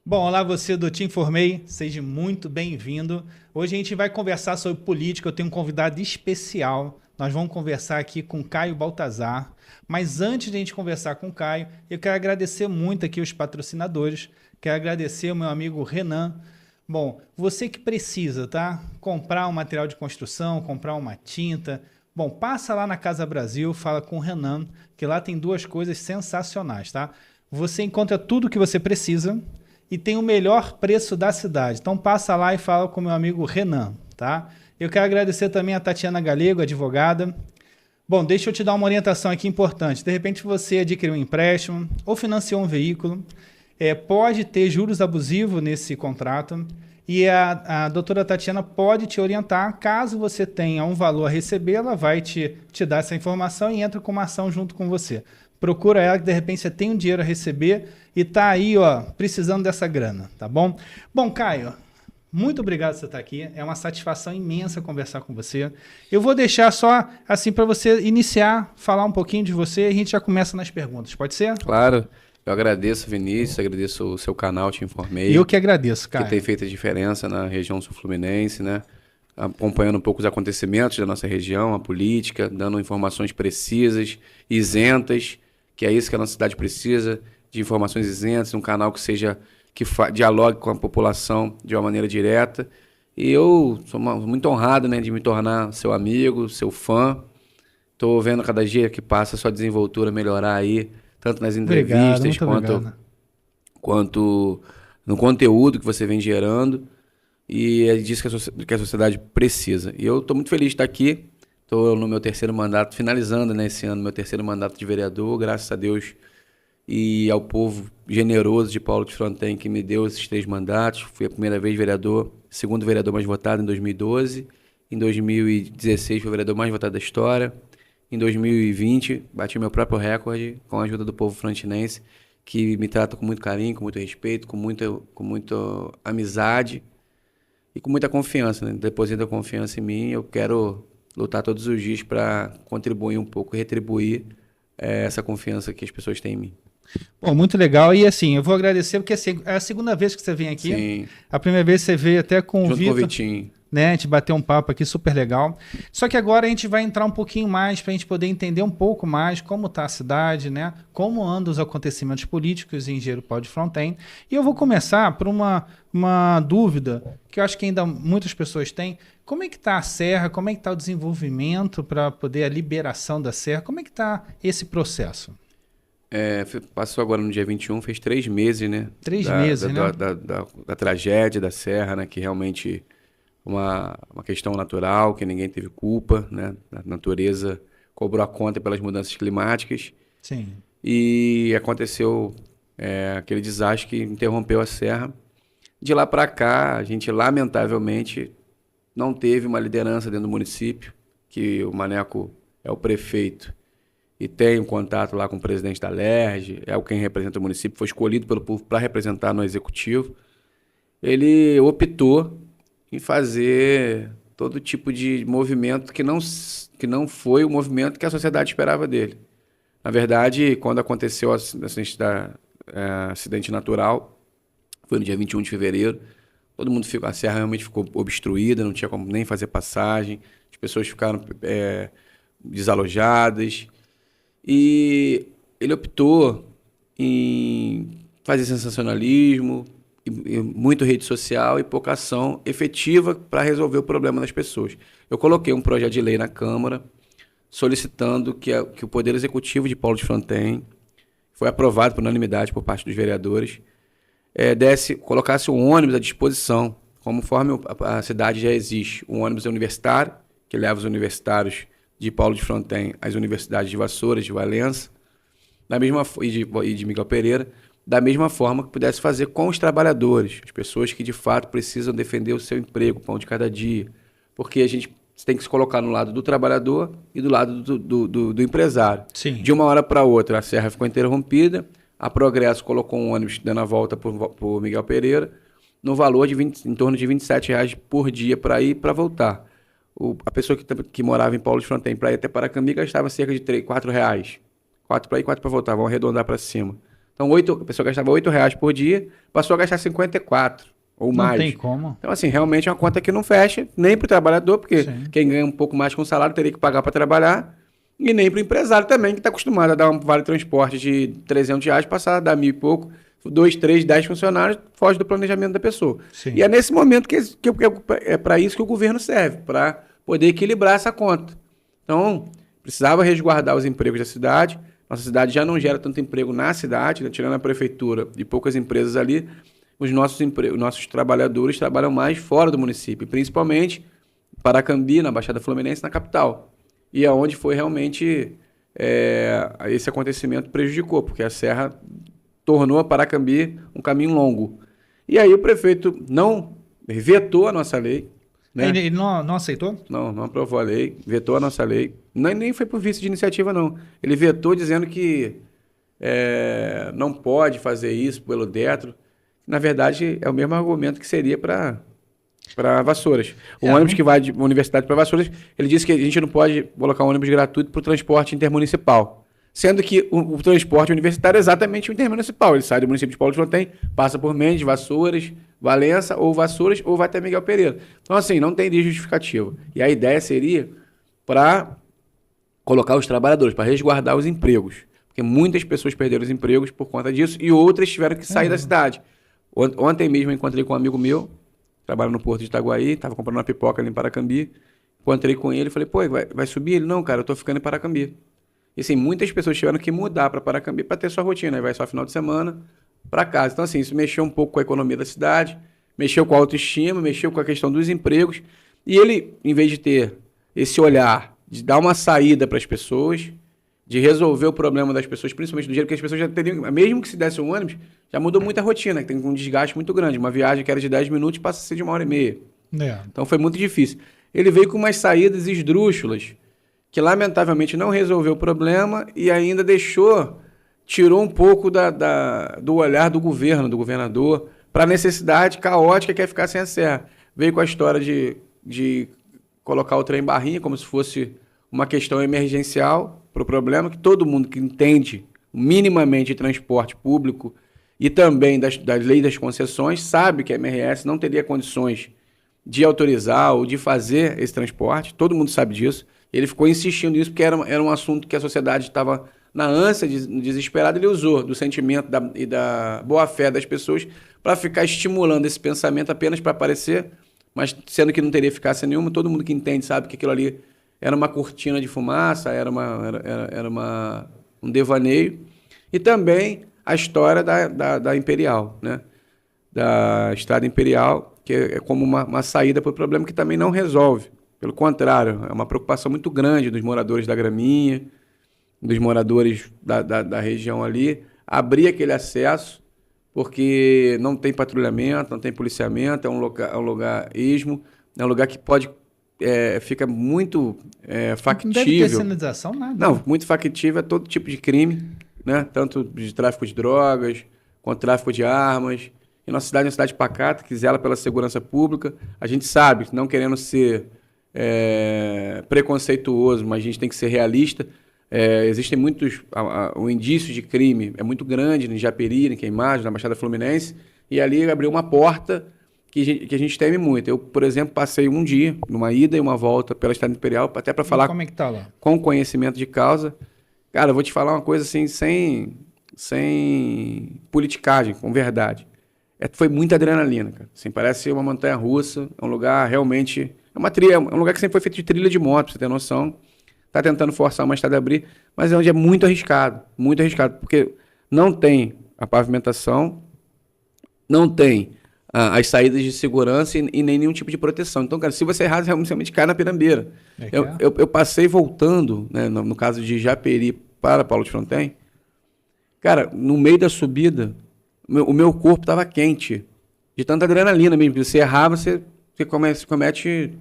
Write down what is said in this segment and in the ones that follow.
Bom, olá você do Te Informei, seja muito bem-vindo. Hoje a gente vai conversar sobre política, eu tenho um convidado especial. Nós vamos conversar aqui com Caio Baltazar. Mas antes de a gente conversar com o Caio, eu quero agradecer muito aqui os patrocinadores. Quero agradecer o meu amigo Renan. Bom, você que precisa, tá? Comprar um material de construção, comprar uma tinta. Bom, passa lá na Casa Brasil, fala com o Renan, que lá tem duas coisas sensacionais, tá? Você encontra tudo o que você precisa e tem o melhor preço da cidade. Então passa lá e fala com o meu amigo Renan, tá? Eu quero agradecer também a Tatiana Galego, advogada. Bom, deixa eu te dar uma orientação aqui importante. De repente você adquiriu um empréstimo ou financiou um veículo, pode ter juros abusivos nesse contrato e a doutora Tatiana pode te orientar. Caso você tenha um valor a receber, ela vai te dar essa informação e entra com uma ação junto com você. Procura ela que de repente você tem um dinheiro a receber e tá aí, ó, precisando dessa grana, tá bom? Bom, Caio, muito obrigado por você estar aqui. É uma satisfação imensa conversar com você. Eu vou deixar só assim para você iniciar, falar um pouquinho de você e a gente já começa nas perguntas. Pode ser? Claro. Eu agradeço, Vinícius, agradeço o seu canal, Te Informei. Eu que agradeço, Caio. Que tem feito a diferença na região sul-fluminense, né? Acompanhando um pouco os acontecimentos da nossa região, a política, dando informações precisas, isentas, que é isso que a nossa cidade precisa, de informações isentas, um canal que dialogue com a população de uma maneira direta. E eu sou muito honrado, né, de me tornar seu amigo, seu fã. Estou vendo cada dia que passa a sua desenvoltura melhorar aí, tanto nas entrevistas quanto no conteúdo que você vem gerando. E é disso que a sociedade precisa. E eu estou muito feliz de estar aqui. Estou no meu terceiro mandato, finalizando, né, esse ano, meu terceiro mandato de vereador, graças a Deus e ao povo generoso de Paulo de Fronten que me deu esses 3 mandatos. Fui a primeira vez vereador, segundo vereador mais votado em 2012. Em 2016 fui o vereador mais votado da história. Em 2020 bati meu próprio recorde com a ajuda do povo frontinense, que me trata com muito carinho, com muito respeito, com muita amizade e com muita confiança, né? Deposita confiança em mim. Eu quero lutar todos os dias para contribuir um pouco e retribuir essa confiança que as pessoas têm em mim. Bom, muito legal. E assim, eu vou agradecer porque é a segunda vez que você vem aqui. Sim. A primeira vez você veio até com o Junto Vitor. com o Vitinho. Né? A gente bateu um papo aqui super legal. Só que agora a gente vai entrar um pouquinho mais para a gente poder entender um pouco mais como está a cidade, né? Como andam os acontecimentos políticos em Engenheiro Paulo de Fronten. E eu vou começar por uma dúvida que eu acho que ainda muitas pessoas têm. Como é que está a Serra? Como é que está o desenvolvimento para poder a liberação da Serra? Como é que está esse processo? Passou agora no dia 21, fez 3 meses, né? 3 meses, né? Da tragédia da Serra, né? Que realmente uma questão natural, que ninguém teve culpa, né? A natureza cobrou a conta pelas mudanças climáticas. Sim. E aconteceu aquele desastre que interrompeu a Serra. De lá para cá, a gente lamentavelmente não teve uma liderança dentro do município, que o Maneco é o prefeito e tem um contato lá com o presidente da LERJ, é quem representa o município, foi escolhido pelo povo para representar no executivo. Ele optou em fazer todo tipo de movimento que não foi o movimento que a sociedade esperava dele. Na verdade, quando aconteceu o acidente natural, foi no dia 21 de fevereiro, a serra realmente ficou obstruída, não tinha como nem fazer passagem, as pessoas ficaram desalojadas, e ele optou em fazer sensacionalismo, e muito rede social e pouca ação efetiva para resolver o problema das pessoas. Eu coloquei um projeto de lei na Câmara solicitando que o Poder Executivo de Paulo de Fronten, foi aprovado por unanimidade por parte dos vereadores, colocasse um ônibus à disposição, conforme a cidade já existe. Um ônibus universitário, que leva os universitários de Paulo de Fronten às universidades de Vassouras, de Valença, e de Miguel Pereira, da mesma forma que pudesse fazer com os trabalhadores, as pessoas que de fato precisam defender o seu emprego, o pão de cada dia. Porque a gente tem que se colocar no lado do trabalhador e do lado do empresário. Sim. De uma hora para outra, a serra ficou interrompida, a Progresso colocou um ônibus dando a volta por Miguel Pereira, no valor em torno de R$27 por dia para ir e para voltar. A pessoa que morava em Paulo de Fronten para ir até Paracambi gastava cerca de R$4. 4 para ir, 4 para voltar, vamos arredondar para cima. Então, a pessoa gastava R$ 8 por dia, passou a gastar 54 ou mais. Não tem como. Então, assim, realmente é uma conta que não fecha, nem para o trabalhador, porque Sim. quem ganha um pouco mais com o salário teria que pagar para trabalhar, e nem para o empresário também, que está acostumado a dar um vale transporte de R$ 300, passar a dar 1.000 e pouco, 2, 3, 10 funcionários, foge do planejamento da pessoa. Sim. E é nesse momento que é para isso que o governo serve, para poder equilibrar essa conta. Então, precisava resguardar os empregos da cidade. Nossa cidade já não gera tanto emprego na cidade, né? Tirando a prefeitura e poucas empresas ali, os nossos trabalhadores trabalham mais fora do município, principalmente Paracambi, na Baixada Fluminense, na capital. E é onde foi realmente esse acontecimento prejudicou, porque a serra tornou a Paracambi um caminho longo. E aí o prefeito não vetou a nossa lei. Né? Ele não aceitou? Não aprovou a lei, vetou a nossa lei. Nem foi por vício de iniciativa, não. Ele vetou dizendo que não pode fazer isso pelo Detro. Na verdade, é o mesmo argumento que seria para Vassouras. O ônibus que vai de universidade para Vassouras, ele disse que a gente não pode colocar um ônibus gratuito para o transporte intermunicipal. Sendo que o transporte universitário é exatamente o intermunicipal. Ele sai do município de Paulo de Fronten, passa por Mendes, Vassouras, Valença, ou Vassouras, ou vai até Miguel Pereira. Então, assim, não tem justificativa. E a ideia seria para colocar os trabalhadores, para resguardar os empregos. Porque muitas pessoas perderam os empregos por conta disso e outras tiveram que sair da cidade. Ontem mesmo eu encontrei com um amigo meu, trabalha no Porto de Itaguaí, estava comprando uma pipoca ali em Paracambi. Encontrei com ele e falei, pô, vai subir? Ele, não, cara, eu tô ficando em Paracambi. E assim, muitas pessoas tiveram que mudar para Paracambi para ter sua rotina. Aí vai só final de semana para casa. Então, assim, isso mexeu um pouco com a economia da cidade, mexeu com a autoestima, mexeu com a questão dos empregos. E ele, em vez de ter esse olhar, de dar uma saída para as pessoas, de resolver o problema das pessoas, principalmente do dinheiro, porque as pessoas já teriam, mesmo que se desse um ônibus, já mudou muita rotina, que tem um desgaste muito grande. Uma viagem que era de 10 minutos passa a ser de 1h30. Então foi muito difícil. Ele veio com umas saídas esdrúxulas, que lamentavelmente não resolveu o problema e ainda tirou um pouco do olhar do governo, do governador, para a necessidade caótica que é ficar sem a serra. Veio com a história de colocar o trem barrinha como se fosse uma questão emergencial para o problema, que todo mundo que entende minimamente de transporte público e também das leis das concessões sabe que a MRS não teria condições de autorizar ou de fazer esse transporte, todo mundo sabe disso. Ele ficou insistindo nisso porque era um assunto que a sociedade estava na ânsia, desesperada. Ele usou do sentimento e da boa-fé das pessoas para ficar estimulando esse pensamento apenas para aparecer, mas sendo que não teria eficácia nenhuma. Todo mundo que entende sabe que aquilo ali era uma cortina de fumaça, era um devaneio. E também a história da Imperial, né? Da Estrada Imperial, que é como uma saída para o problema que também não resolve. Pelo contrário, é uma preocupação muito grande dos moradores da Graminha, dos moradores da região ali, abrir aquele acesso, porque não tem patrulhamento, não tem policiamento, é um lugar esmo, é um lugar que fica muito factível. Não deve ter sinalização, nada. Não, muito factível a todo tipo de crime, né? Tanto de tráfico de drogas, quanto tráfico de armas. E nossa cidade é uma cidade pacata, que zela pela segurança pública. A gente sabe, não querendo ser preconceituoso, mas a gente tem que ser realista. Existem muitos... O indício de crime é muito grande em Japeri, em Queimados, na Baixada Fluminense, e ali abriu uma porta que a gente teme muito. Eu, por exemplo, passei um dia, numa ida e uma volta pela Estrada Imperial, até para falar como é que tá lá? Com conhecimento de causa. Cara, eu vou te falar uma coisa assim, sem politicagem, com verdade. Foi muita adrenalina, cara. Assim, parece uma montanha-russa, é um lugar realmente... É um lugar que sempre foi feito de trilha de moto, pra você ter noção. Tá tentando forçar uma estrada a abrir, mas é onde é muito arriscado, porque não tem a pavimentação, não tem as saídas de segurança e nem nenhum tipo de proteção. Então, cara, se você errar, você realmente cai na pirambeira. Eu passei voltando, né, no caso de Japeri para Paulo de Fronten, cara, no meio da subida, o meu corpo estava quente, de tanta adrenalina mesmo. Você errar, você comete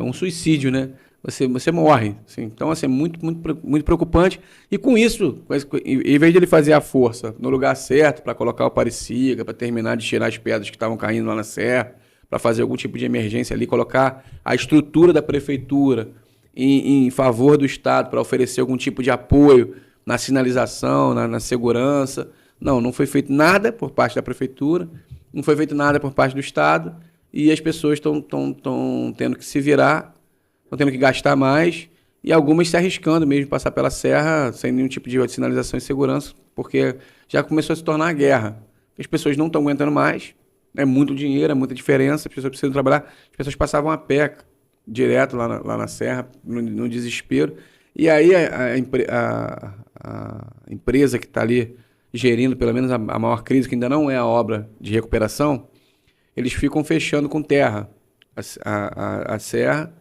um suicídio, né? Você morre. Assim. Então, assim, é muito preocupante. E com isso, em vez de ele fazer a força no lugar certo, para colocar o Parecida, para terminar de tirar as pedras que estavam caindo lá na serra, para fazer algum tipo de emergência ali, colocar a estrutura da prefeitura em favor do Estado, para oferecer algum tipo de apoio na sinalização, na segurança. Não foi feito nada por parte da prefeitura, não foi feito nada por parte do Estado, e as pessoas estão tendo que se virar, estão tendo que gastar mais, e algumas se arriscando mesmo de passar pela serra sem nenhum tipo de sinalização e segurança, porque já começou a se tornar uma guerra. As pessoas não estão aguentando mais, é muito dinheiro, é muita diferença, as pessoas precisam trabalhar. As pessoas passavam a pé direto lá na serra, no desespero. E aí a empresa que está ali gerindo, pelo menos a maior crise, que ainda não é a obra de recuperação, eles ficam fechando com terra a serra,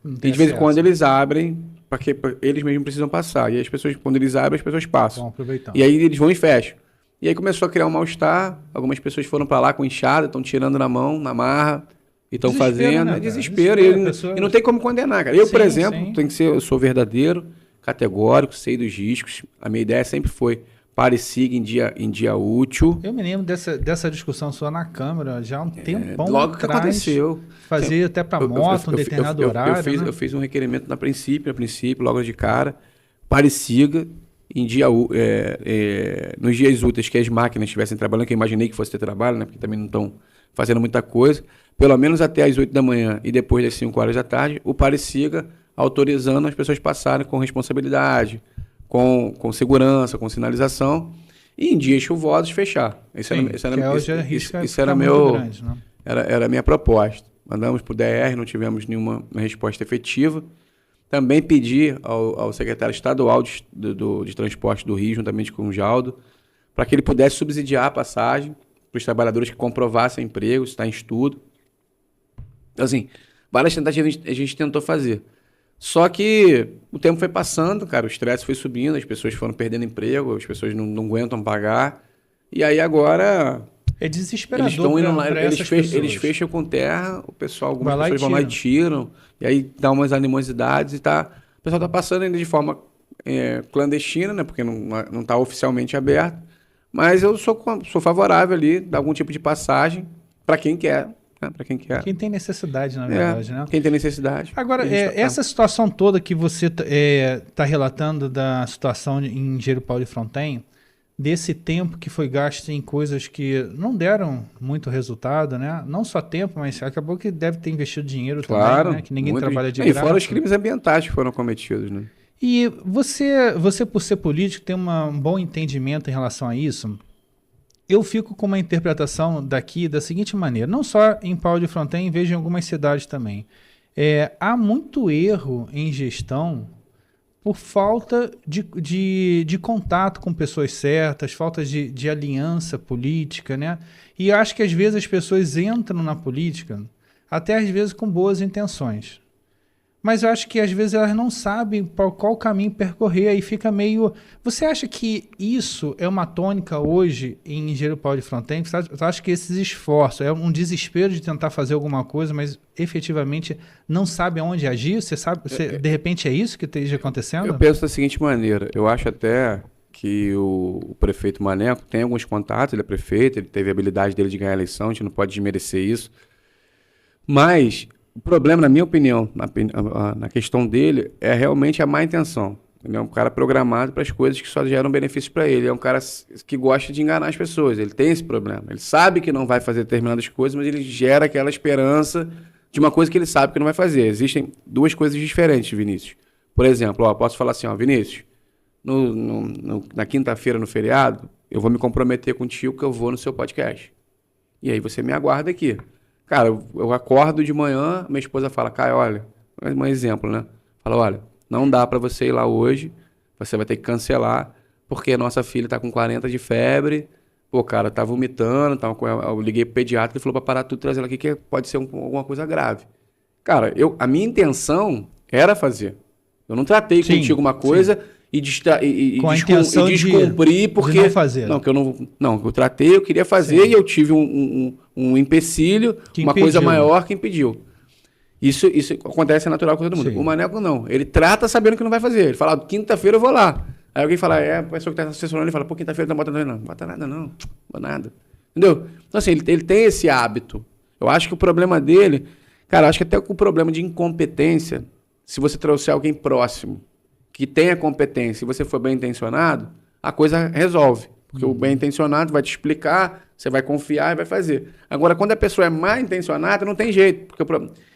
e de vez em quando eles abrem, porque eles mesmos precisam passar. E as pessoas, quando eles abrem, as pessoas passam. E aí eles vão e fecham. E aí começou a criar um mal-estar, algumas pessoas foram para lá com enxada, estão tirando na mão, na marra, e estão fazendo. Né, é desespero. E não tem como condenar, cara. Eu, por exemplo, eu sou verdadeiro, categórico, sei dos riscos. A minha ideia sempre foi: pare e siga em dia útil. Eu me lembro dessa discussão sua na Câmara já há um tempão logo que aconteceu. Fazia até para moto, um determinado horário. Eu fiz um requerimento a princípio, logo de cara. Pare e siga nos dias úteis que as máquinas estivessem trabalhando, que eu imaginei que fosse ter trabalho, né, porque também não estão fazendo muita coisa, pelo menos até as 8 da manhã e depois das 5 horas da tarde, o pare e siga autorizando as pessoas passarem com responsabilidade, com segurança, com sinalização, e em dias chuvosos fechar. Isso era a minha proposta. Mandamos para o DR, não tivemos nenhuma resposta efetiva. Também pedi ao secretário estadual de transporte do Rio, juntamente com o Jaldo, para que ele pudesse subsidiar a passagem para os trabalhadores que comprovassem emprego, isso está em estudo. Então, assim, várias tentativas a gente tentou fazer. Só que o tempo foi passando, cara, o estresse foi subindo, as pessoas foram perdendo emprego, as pessoas não aguentam pagar. E aí agora... É desesperador. Eles estão indo lá, eles fecham com terra, algumas pessoas vão lá e tiram, e aí dá umas animosidades e tá. O pessoal está passando ainda de forma clandestina, né? Porque não está oficialmente aberto. Mas eu sou favorável ali, dar algum tipo de passagem para quem quer. Né? Para quem quer. Quem tem necessidade, na verdade, né? Quem tem necessidade. Agora, essa situação toda que você está relatando da situação em Jerupal de Fronten, desse tempo que foi gasto em coisas que não deram muito resultado, né? Não só tempo, mas acabou que deve ter investido dinheiro também, né? Que ninguém trabalha de graça. E fora os crimes ambientais que foram cometidos, né? E você por ser político, tem um bom entendimento em relação a isso? Eu fico com uma interpretação daqui da seguinte maneira, não só em Pau de Fronten, vejo em algumas cidades também. Há muito erro em gestão por falta de contato com pessoas certas, falta de aliança política, né? E acho que às vezes as pessoas entram na política, até às vezes com boas intenções. Mas eu acho que às vezes elas não sabem por qual caminho percorrer, aí fica meio... Você acha que isso é uma tônica hoje em Jerupal de Fronten? Você acha que esses esforços, é um desespero de tentar fazer alguma coisa, mas efetivamente não sabe aonde agir? De repente é isso que esteja acontecendo? Eu penso da seguinte maneira, eu acho até que o prefeito Maneco tem alguns contatos, ele é prefeito, ele teve a habilidade dele de ganhar a eleição, a gente não pode desmerecer isso, mas... O problema, na minha opinião, na questão dele, é realmente a má intenção. Ele é um cara programado para as coisas que só geram benefícios para ele. É um cara que gosta de enganar as pessoas. Ele tem esse problema. Ele sabe que não vai fazer determinadas coisas, mas ele gera aquela esperança de uma coisa que ele sabe que não vai fazer. Existem duas coisas diferentes, Vinícius. Por exemplo, posso falar assim, Vinícius, na quinta-feira, no feriado, eu vou me comprometer contigo que eu vou no seu podcast. E aí você me aguarda aqui. Cara, eu acordo de manhã, minha esposa fala, Caio, olha, um exemplo, né? Fala, olha, não dá para você ir lá hoje, você vai ter que cancelar, porque a nossa filha tá com 40 de febre, pô, cara, tá vomitando, eu liguei pro pediatra, ele falou para parar tudo, trazer ela aqui, que pode ser alguma coisa grave. Cara, a minha intenção era fazer. Eu não tratei contigo uma coisa... E descumprir porque... De não fazer. Não, eu tratei, eu queria fazer e eu tive um empecilho, uma coisa maior que impediu. Isso acontece, é natural com todo mundo. Sim. O Maneco não. Ele trata sabendo que não vai fazer. Ele fala, quinta-feira eu vou lá. Aí alguém fala, a pessoa que está assessorando, ele fala, quinta-feira não bota nada. Não bota nada, não. Não bota nada. Entendeu? Então, assim, ele tem esse hábito. Eu acho que o problema dele... Cara, acho que até com o problema de incompetência, se você trouxer alguém próximo, que tem a competência e você for bem intencionado, a coisa resolve. Porque o bem intencionado vai te explicar, você vai confiar e vai fazer. Agora, quando a pessoa é mal intencionada, não tem jeito.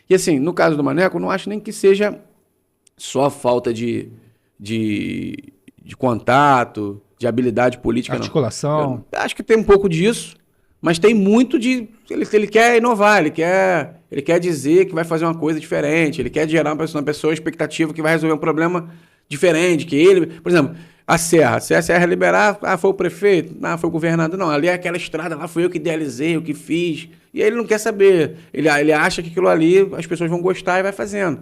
E assim, no caso do Maneco, eu não acho nem que seja só falta de contato, de habilidade política. Articulação. Eu acho que tem um pouco disso, mas tem muito de... Ele quer inovar, ele quer dizer que vai fazer uma coisa diferente, ele quer gerar uma pessoa expectativa que vai resolver um problema diferente, que ele... Por exemplo, se a Serra liberar, foi o prefeito, foi o governador, não, ali é aquela estrada, lá fui eu que idealizei, eu que fiz, e aí ele não quer saber, ele acha que aquilo ali as pessoas vão gostar e vai fazendo.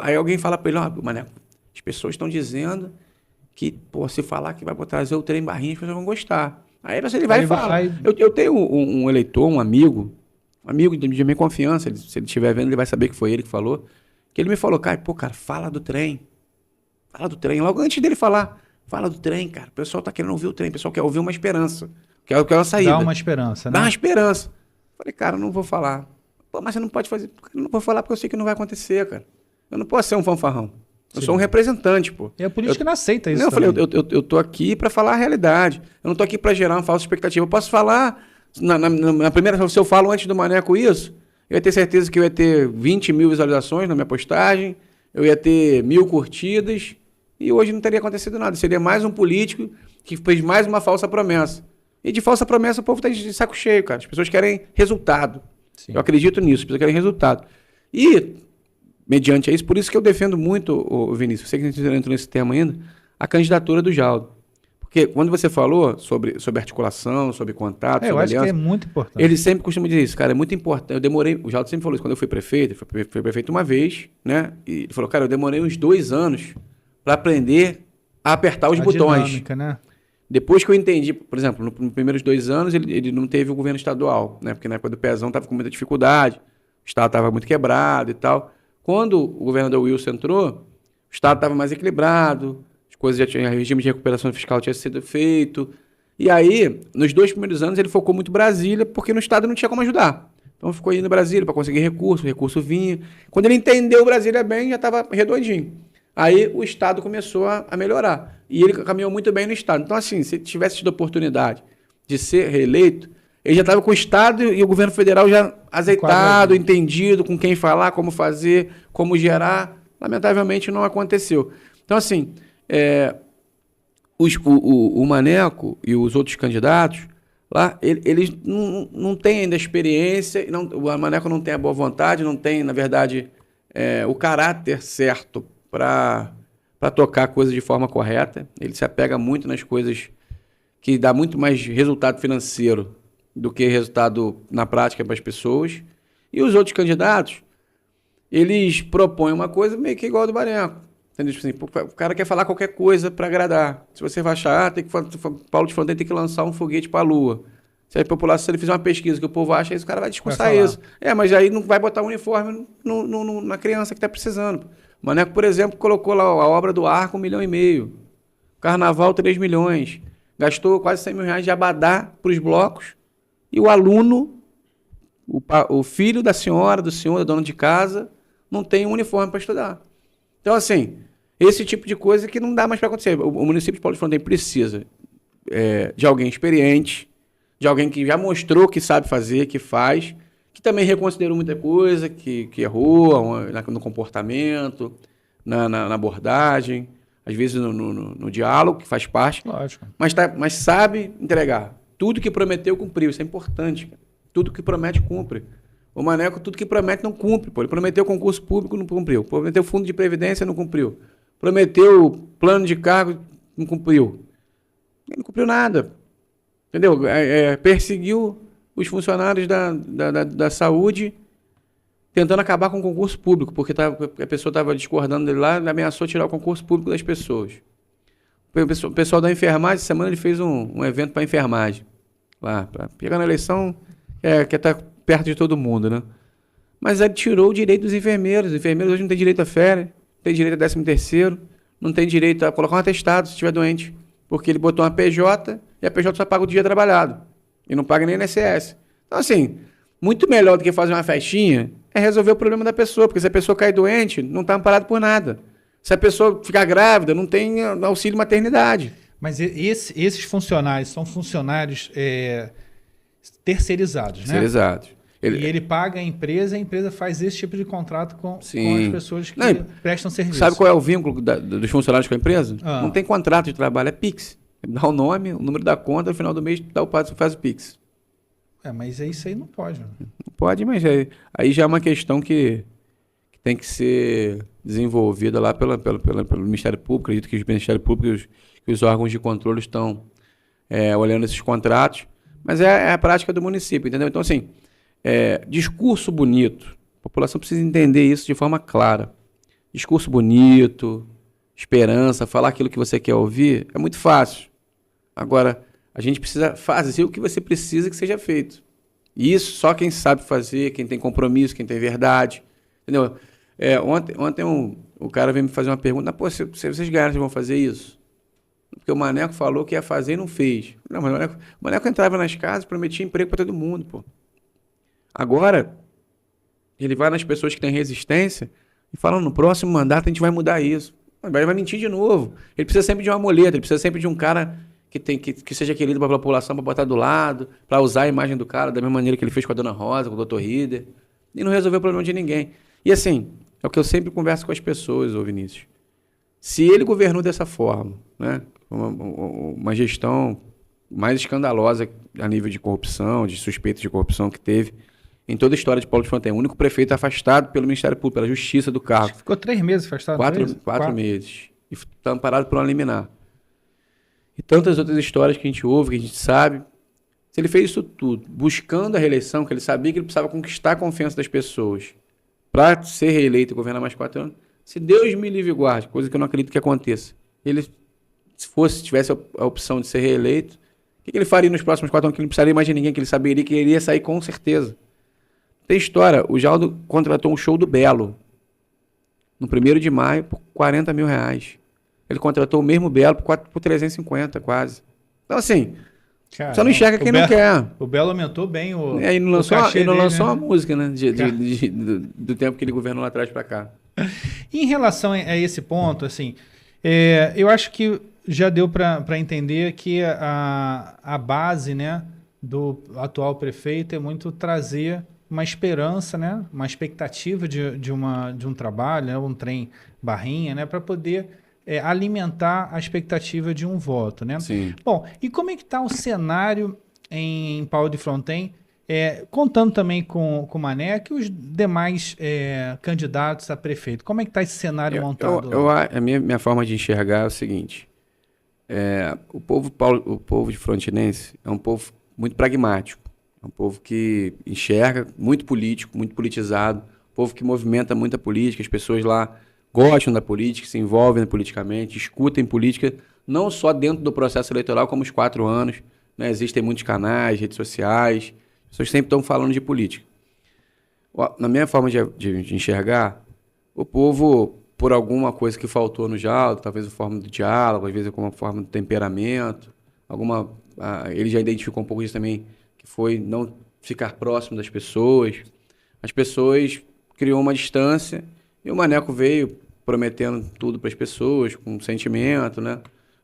Aí alguém fala para ele, Maneco, as pessoas estão dizendo que, se falar que vai trazer o trem Barrinha, as pessoas vão gostar. Aí ele vai e fala. Eu tenho um eleitor, um amigo de minha confiança, se ele estiver vendo, ele vai saber que foi ele que falou, que ele me falou, cara, fala do trem. Fala do trem. Logo antes dele falar, fala do trem, cara. O pessoal tá querendo ouvir o trem, o pessoal quer ouvir uma esperança, quer uma saída. Dá uma esperança, né? Dá uma esperança. Falei, cara, eu não vou falar. Mas você não pode fazer. Eu não vou falar porque eu sei que não vai acontecer, cara. Eu não posso ser um fanfarrão. Eu sou um representante, pô. E a política não aceita isso. Não, eu falei, eu tô aqui para falar a realidade. Eu não tô aqui para gerar uma falsa expectativa. Eu posso falar, na primeira, se eu falo antes do Maneco isso, eu ia ter certeza que eu ia ter 20 mil visualizações na minha postagem, eu ia ter 1000 curtidas, e hoje não teria acontecido nada. Seria mais um político que fez mais uma falsa promessa. E de falsa promessa o povo tá de saco cheio, cara. As pessoas querem resultado. Sim. Eu acredito nisso, as pessoas querem resultado. E... mediante isso, por isso que eu defendo muito, Vinícius, eu sei que a gente entrou nesse tema ainda, a candidatura do Jaldo. Porque quando você falou sobre articulação, sobre contato, sobre aliança... Eu acho que é muito importante. Ele sempre costuma dizer isso, cara, é muito importante. O Jaldo sempre falou isso, quando eu fui prefeito, foi prefeito uma vez, né? E ele falou, cara, eu demorei uns 2 anos para aprender a apertar os botões. Dinâmica, né? Depois que eu entendi, por exemplo, nos primeiros 2 anos, ele não teve o governo estadual, né? Porque na época do Pezão estava com muita dificuldade, o estado estava muito quebrado e tal. Quando o governador Wilson entrou, o Estado estava mais equilibrado, as coisas já tinham, o regime de recuperação fiscal tinha sido feito. E aí, nos 2 primeiros anos, ele focou muito em Brasília, porque no Estado não tinha como ajudar. Então, ficou indo em Brasília para conseguir recurso, o recurso vinha. Quando ele entendeu Brasília bem, já estava redondinho. Aí, o Estado começou a melhorar. E ele caminhou muito bem no Estado. Então, assim, se ele tivesse tido a oportunidade de ser reeleito, ele já estava com o Estado e o governo federal já azeitado, entendido, com quem falar, como fazer, como gerar. Lamentavelmente não aconteceu. Então, assim, o Maneco e os outros candidatos, lá, eles não têm ainda experiência, o Maneco não tem a boa vontade, não tem, na verdade, o caráter certo para tocar a coisa de forma correta. Ele se apega muito nas coisas que dá muito mais resultado financeiro do que resultado na prática para as pessoas. E os outros candidatos, eles propõem uma coisa meio que igual a do Maneco. Entendeu? Tipo assim, o cara quer falar qualquer coisa para agradar. Se você vai achar, Paulo de Fronteira tem que lançar um foguete para a Lua. Se a população, se ele fizer uma pesquisa que o povo acha, o cara vai discursar isso. Mas aí não vai botar um uniforme na criança que está precisando. O Maneco, por exemplo, colocou lá a obra do Arco 1,5 milhão. Carnaval, 3 milhões. Gastou quase 100 mil reais de abadá para os blocos. E o aluno, o filho da senhora, do senhor, da dona de casa, não tem um uniforme para estudar. Então, assim, esse tipo de coisa que não dá mais para acontecer. O município de Paulo de Fronteira precisa de alguém experiente, de alguém que já mostrou que sabe fazer, que faz, que também reconsiderou muita coisa, que errou no comportamento, na abordagem, às vezes no diálogo, que faz parte. Lógico. Mas sabe entregar. Tudo que prometeu, cumpriu. Isso é importante. Cara. Tudo que promete, cumpre. O Maneco, tudo que promete, não cumpre. Pô. Ele prometeu concurso público, não cumpriu. Prometeu fundo de previdência, não cumpriu. Prometeu plano de cargo, não cumpriu. Ele não cumpriu nada. Entendeu? Perseguiu os funcionários da saúde, tentando acabar com o concurso público, porque a pessoa estava discordando dele lá, ele ameaçou tirar o concurso público das pessoas. O pessoal da enfermagem, essa semana ele fez um evento para enfermagem. Lá, pegando a eleição, quer estar perto de todo mundo, né? Mas ele tirou o direito dos enfermeiros. Os enfermeiros hoje não têm direito a férias, não têm direito a 13º, não tem direito a colocar um atestado se estiver doente. Porque ele botou uma PJ e a PJ só paga o dia trabalhado. E não paga nem INSS. Então, assim, muito melhor do que fazer uma festinha é resolver o problema da pessoa. Porque se a pessoa cai doente, não está amparado por nada. Se a pessoa ficar grávida, não tem auxílio maternidade. Mas esses funcionários são funcionários terceirizados, né? Terceirizados. E ele paga a empresa faz esse tipo de contrato com as pessoas que prestam serviço. Sabe qual é o vínculo dos funcionários com a empresa? Ah. Não tem contrato de trabalho, é Pix. Dá o nome, o número da conta, no final do mês faz o Pix. Mas isso aí não pode. Né? Não pode, mas aí já é uma questão que tem que ser desenvolvida lá pelo Ministério Público. Acredito que o Ministério Público e os órgãos de controle estão olhando esses contratos. Mas é a prática do município, entendeu? Então, assim, discurso bonito. A população precisa entender isso de forma clara. Discurso bonito, esperança, falar aquilo que você quer ouvir, é muito fácil. Agora, a gente precisa fazer o que você precisa que seja feito. E isso só quem sabe fazer, quem tem compromisso, quem tem verdade. Entendeu? Ontem o cara veio me fazer uma pergunta. Pô, se vocês ganharem, vocês vão fazer isso? Porque o Maneco falou que ia fazer e não fez. Não, mas o Maneco entrava nas casas, prometia emprego para todo mundo, pô. Agora, ele vai nas pessoas que têm resistência e fala, no próximo mandato a gente vai mudar isso. Ele vai mentir de novo. Ele precisa sempre de uma muleta, ele precisa sempre de um cara que seja querido pela população, para botar do lado, para usar a imagem do cara da mesma maneira que ele fez com a Dona Rosa, com o Dr. Rider, e não resolveu o problema de ninguém. E assim, é o que eu sempre converso com as pessoas, ô Vinícius. Se ele governou dessa forma, né, uma gestão mais escandalosa a nível de corrupção, de suspeitos de corrupção que teve em toda a história de Paulo de Fronten, o único prefeito afastado pelo Ministério Público, pela Justiça do cargo. Ficou 3 meses afastado? 4 meses. E está amparado por uma liminar. E tantas outras histórias que a gente ouve, que a gente sabe. Se ele fez isso tudo, buscando a reeleição, que ele sabia que ele precisava conquistar a confiança das pessoas para ser reeleito e governar mais 4 anos, se Deus me livre e guarde, coisa que eu não acredito que aconteça, ele, se tivesse a opção de ser reeleito, o que ele faria nos próximos 4 anos? Que ele não precisaria mais de ninguém, que ele saberia que ele iria sair com certeza. Tem história, o Jaldo contratou um show do Belo, no 1º de maio, por R$40 mil. Ele contratou o mesmo Belo por 350, quase. Então, assim, cara, só não enxerga quem não quer. O Belo aumentou bem o ele não lançou, cachê ele não dele, lançou né? uma música, né? Do tempo que ele governou lá atrás para cá. Em relação a esse ponto, assim, eu acho que já deu para entender que a base, né, do atual prefeito é muito trazer uma esperança, né, uma expectativa de um trabalho, né, um trem barrinha, né, para poder alimentar a expectativa de um voto, né? Sim. Bom, e como é que está o cenário em Paulo de Fronten, contando também com o Maneco e os demais candidatos a prefeito? Como é que está esse cenário montado? A minha forma de enxergar é o seguinte, o povo de Frontinense é um povo muito pragmático, é um povo que enxerga, muito político, muito politizado, um povo que movimenta muita política, as pessoas lá gostam da política, se envolvem politicamente, discutem política, não só dentro do processo eleitoral, como os 4 anos, né? Existem muitos canais, redes sociais, as pessoas sempre estão falando de política. Na minha forma de enxergar, o povo, por alguma coisa que faltou no Jaldo, talvez a forma do diálogo, às vezes alguma forma do temperamento, ele já identificou um pouco disso também, que foi não ficar próximo das pessoas. As pessoas criou uma distância e o Maneco veio prometendo tudo para as pessoas, com sentimento, né?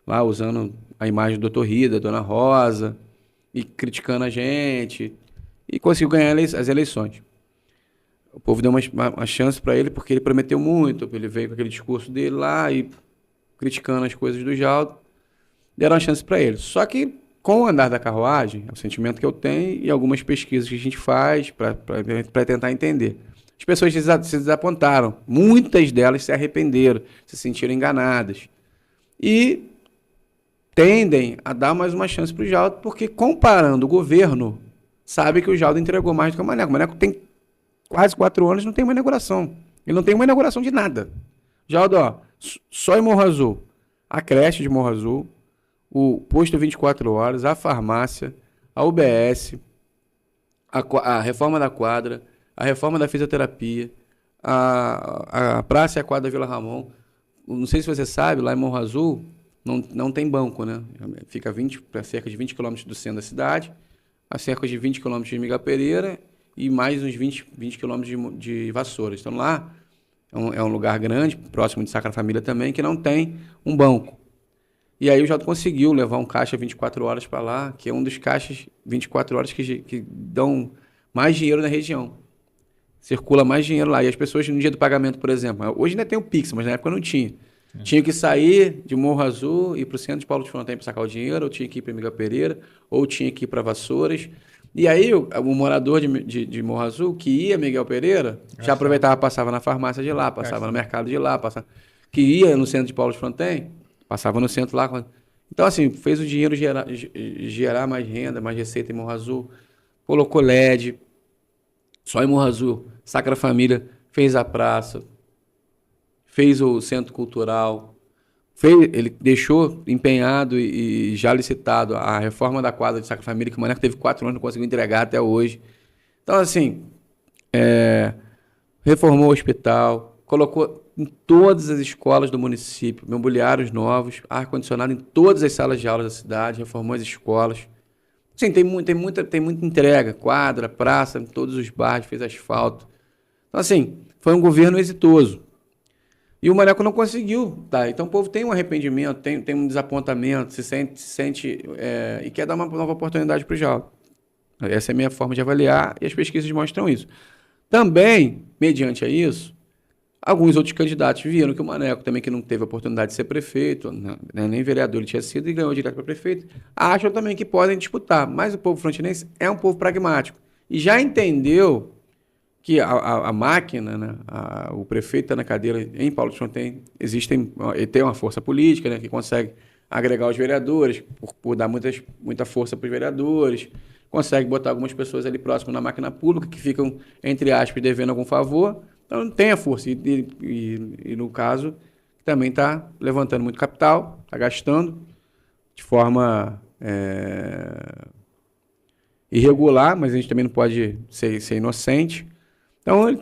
Lá usando a imagem do Dr. Rida, da Dona Rosa, e criticando a gente, e conseguiu ganhar as eleições. O povo deu uma chance para ele, porque ele prometeu muito, ele veio com aquele discurso dele lá, e criticando as coisas do Jaldo, deram uma chance para ele. Só que, com o andar da carruagem, é o sentimento que eu tenho, e algumas pesquisas que a gente faz para tentar entender. As pessoas se desapontaram, muitas delas se arrependeram, se sentiram enganadas. E tendem a dar mais uma chance para o Jaldo, porque comparando o governo, sabe que o Jaldo entregou mais do que o Maneco. O Maneco tem quase 4 anos e não tem uma inauguração. Ele não tem uma inauguração de nada. Jaldo, só em Morro Azul, a creche de Morro Azul, o posto 24 horas, a farmácia, a UBS, a reforma da quadra, a reforma da fisioterapia, a praça e a quadra da Vila Ramon. Não sei se você sabe, lá em Morro Azul não tem banco, né? Fica a cerca de 20 quilômetros do centro da cidade, a cerca de 20 quilômetros de Miguel Pereira e mais uns 20 quilômetros de Vassouras. Então lá é um lugar grande, próximo de Sacra Família também, que não tem um banco. E aí o Jaldo conseguiu levar um caixa 24 horas para lá, que é um dos caixas 24 horas que dão mais dinheiro na região. Circula mais dinheiro lá. E as pessoas, no dia do pagamento, por exemplo, hoje ainda tem o Pix, mas na época não tinha. Tinha que sair de Morro Azul, ir para o centro de Paulo de Fronten para sacar o dinheiro, ou tinha que ir para Miguel Pereira, ou tinha que ir para Vassouras. E aí o morador de Morro Azul, que ia a Miguel Pereira, já aproveitava, passava na farmácia de lá, passava no mercado de lá, que ia no centro de Paulo de Fronten, passava no centro lá. Então, assim, fez o dinheiro gerar mais renda, mais receita em Morro Azul, colocou LED, só em Morro Azul, Sacra Família fez a praça, fez o centro cultural, ele deixou empenhado e já licitado a reforma da quadra de Sacra Família, que o Maneco teve 4 anos e não conseguiu entregar até hoje. Então, assim, reformou o hospital, colocou em todas as escolas do município, mobiliários novos, ar-condicionado em todas as salas de aula da cidade, reformou as escolas. Sim, tem muita entrega, quadra, praça, em todos os bairros, fez asfalto. Então, assim, foi um governo exitoso. E o Maneco não conseguiu, tá? Então o povo tem um arrependimento, tem um desapontamento, se sente e quer dar uma nova oportunidade para o Jaldo. Essa é a minha forma de avaliar e as pesquisas mostram isso. Também, mediante a isso, alguns outros candidatos viram que o Maneco, também que não teve a oportunidade de ser prefeito, né, nem vereador ele tinha sido e ganhou direto para prefeito, acham também que podem disputar. Mas o povo frontinense é um povo pragmático e já entendeu que a máquina, né, o prefeito está na cadeira em Paulo de Fronten, ele tem uma força política, né, que consegue agregar os vereadores, por dar muita força para os vereadores, consegue botar algumas pessoas ali próximo na máquina pública que ficam, entre aspas, devendo algum favor. Então, tem a força. E no caso, também está levantando muito capital, está gastando de forma irregular, mas a gente também não pode ser inocente. Então, ele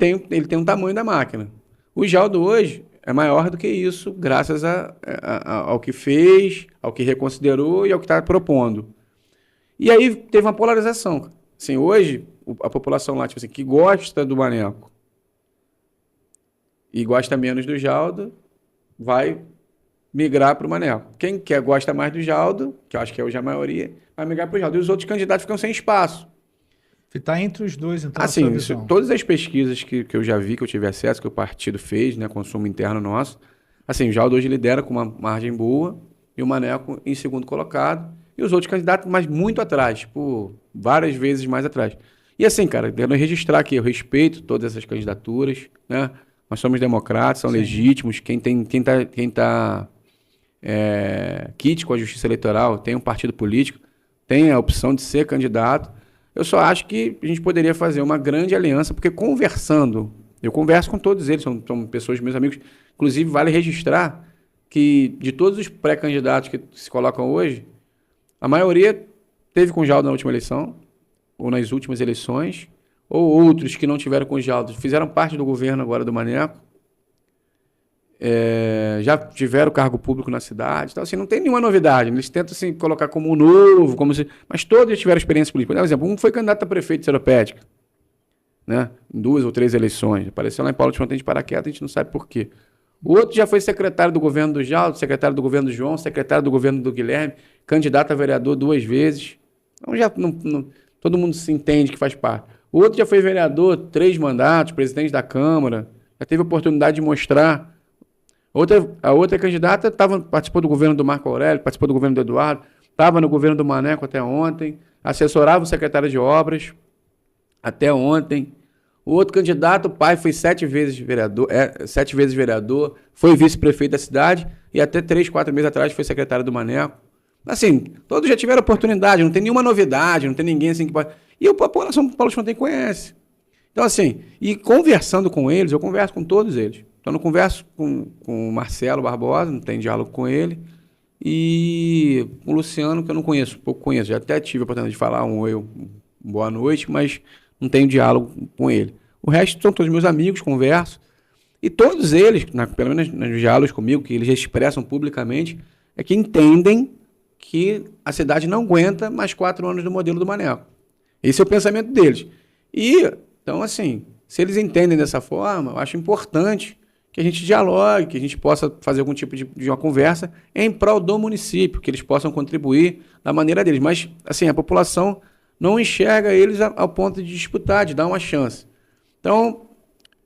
tem um tamanho da máquina. O Jaldo hoje é maior do que isso, graças ao que fez, ao que reconsiderou e ao que está propondo. E aí teve uma polarização. Assim, hoje, a população lá, tipo assim, que gosta do Maneco e gosta menos do Jaldo, vai migrar para o Maneco. Quem gosta mais do Jaldo, que eu acho que é hoje a maioria, vai migrar para o Jaldo. E os outros candidatos ficam sem espaço. Está entre os dois, então, assim, todas as pesquisas que eu já vi, que eu tive acesso, que o partido fez, né, consumo interno nosso, assim, o Jaldo hoje lidera com uma margem boa e o Maneco em segundo colocado. E os outros candidatos, mas muito atrás, tipo, várias vezes mais atrás. E assim, cara, quero registrar aqui, eu respeito todas essas candidaturas, né? Nós somos democratas, são legítimos. Quem tá quite com a justiça eleitoral, tem um partido político, tem a opção de ser candidato. Eu só acho que a gente poderia fazer uma grande aliança, porque conversando, eu converso com todos eles, são pessoas, meus amigos, inclusive vale registrar que de todos os pré-candidatos que se colocam hoje, a maioria teve com o Jaldo na última eleição, ou nas últimas eleições, ou outros que não tiveram com o Jaldo, fizeram parte do governo agora do Maneco, já tiveram cargo público na cidade. Então, assim, não tem nenhuma novidade. Eles tentam assim, colocar como um novo, mas todos já tiveram experiência política. Por exemplo, um foi candidato a prefeito de Seropédica, né? Em 2 ou 3 eleições. Apareceu lá em Paulo de Fronten de paraquedas, a gente não sabe por quê. O outro já foi secretário do governo do Jaldo, secretário do governo do João, secretário do governo do Guilherme, candidato a vereador 2 vezes. Então, todo mundo se entende que faz parte. O outro já foi vereador 3 mandatos, presidente da Câmara, já teve a oportunidade de mostrar. A outra candidata participou do governo do Marco Aurélio, participou do governo do Eduardo, estava no governo do Maneco até ontem, assessorava o secretário de obras até ontem. O outro candidato, o pai, foi 7 vezes vereador, foi vice-prefeito da cidade e até 3, 4 meses atrás foi secretário do Maneco. Assim, todos já tiveram oportunidade, não tem nenhuma novidade, não tem ninguém assim que pode... E a população do Paulo de Fronten conhece. Então, assim, e conversando com eles, eu converso com todos eles. Então, não converso com o Marcelo Barbosa, não tem diálogo com ele, e com o Luciano, que eu não conheço, pouco conheço. Já até tive a oportunidade de falar boa noite, mas não tenho diálogo com ele. O resto são todos meus amigos, converso. E todos eles, pelo menos nos diálogos comigo, que eles expressam publicamente, é que entendem que a cidade não aguenta mais 4 anos do modelo do Maneco. Esse é o pensamento deles. E, então, assim, se eles entendem dessa forma, eu acho importante que a gente dialogue, que a gente possa fazer algum tipo de uma conversa em prol do município, que eles possam contribuir da maneira deles. Mas, assim, a população não enxerga eles ao ponto de disputar, de dar uma chance. Então,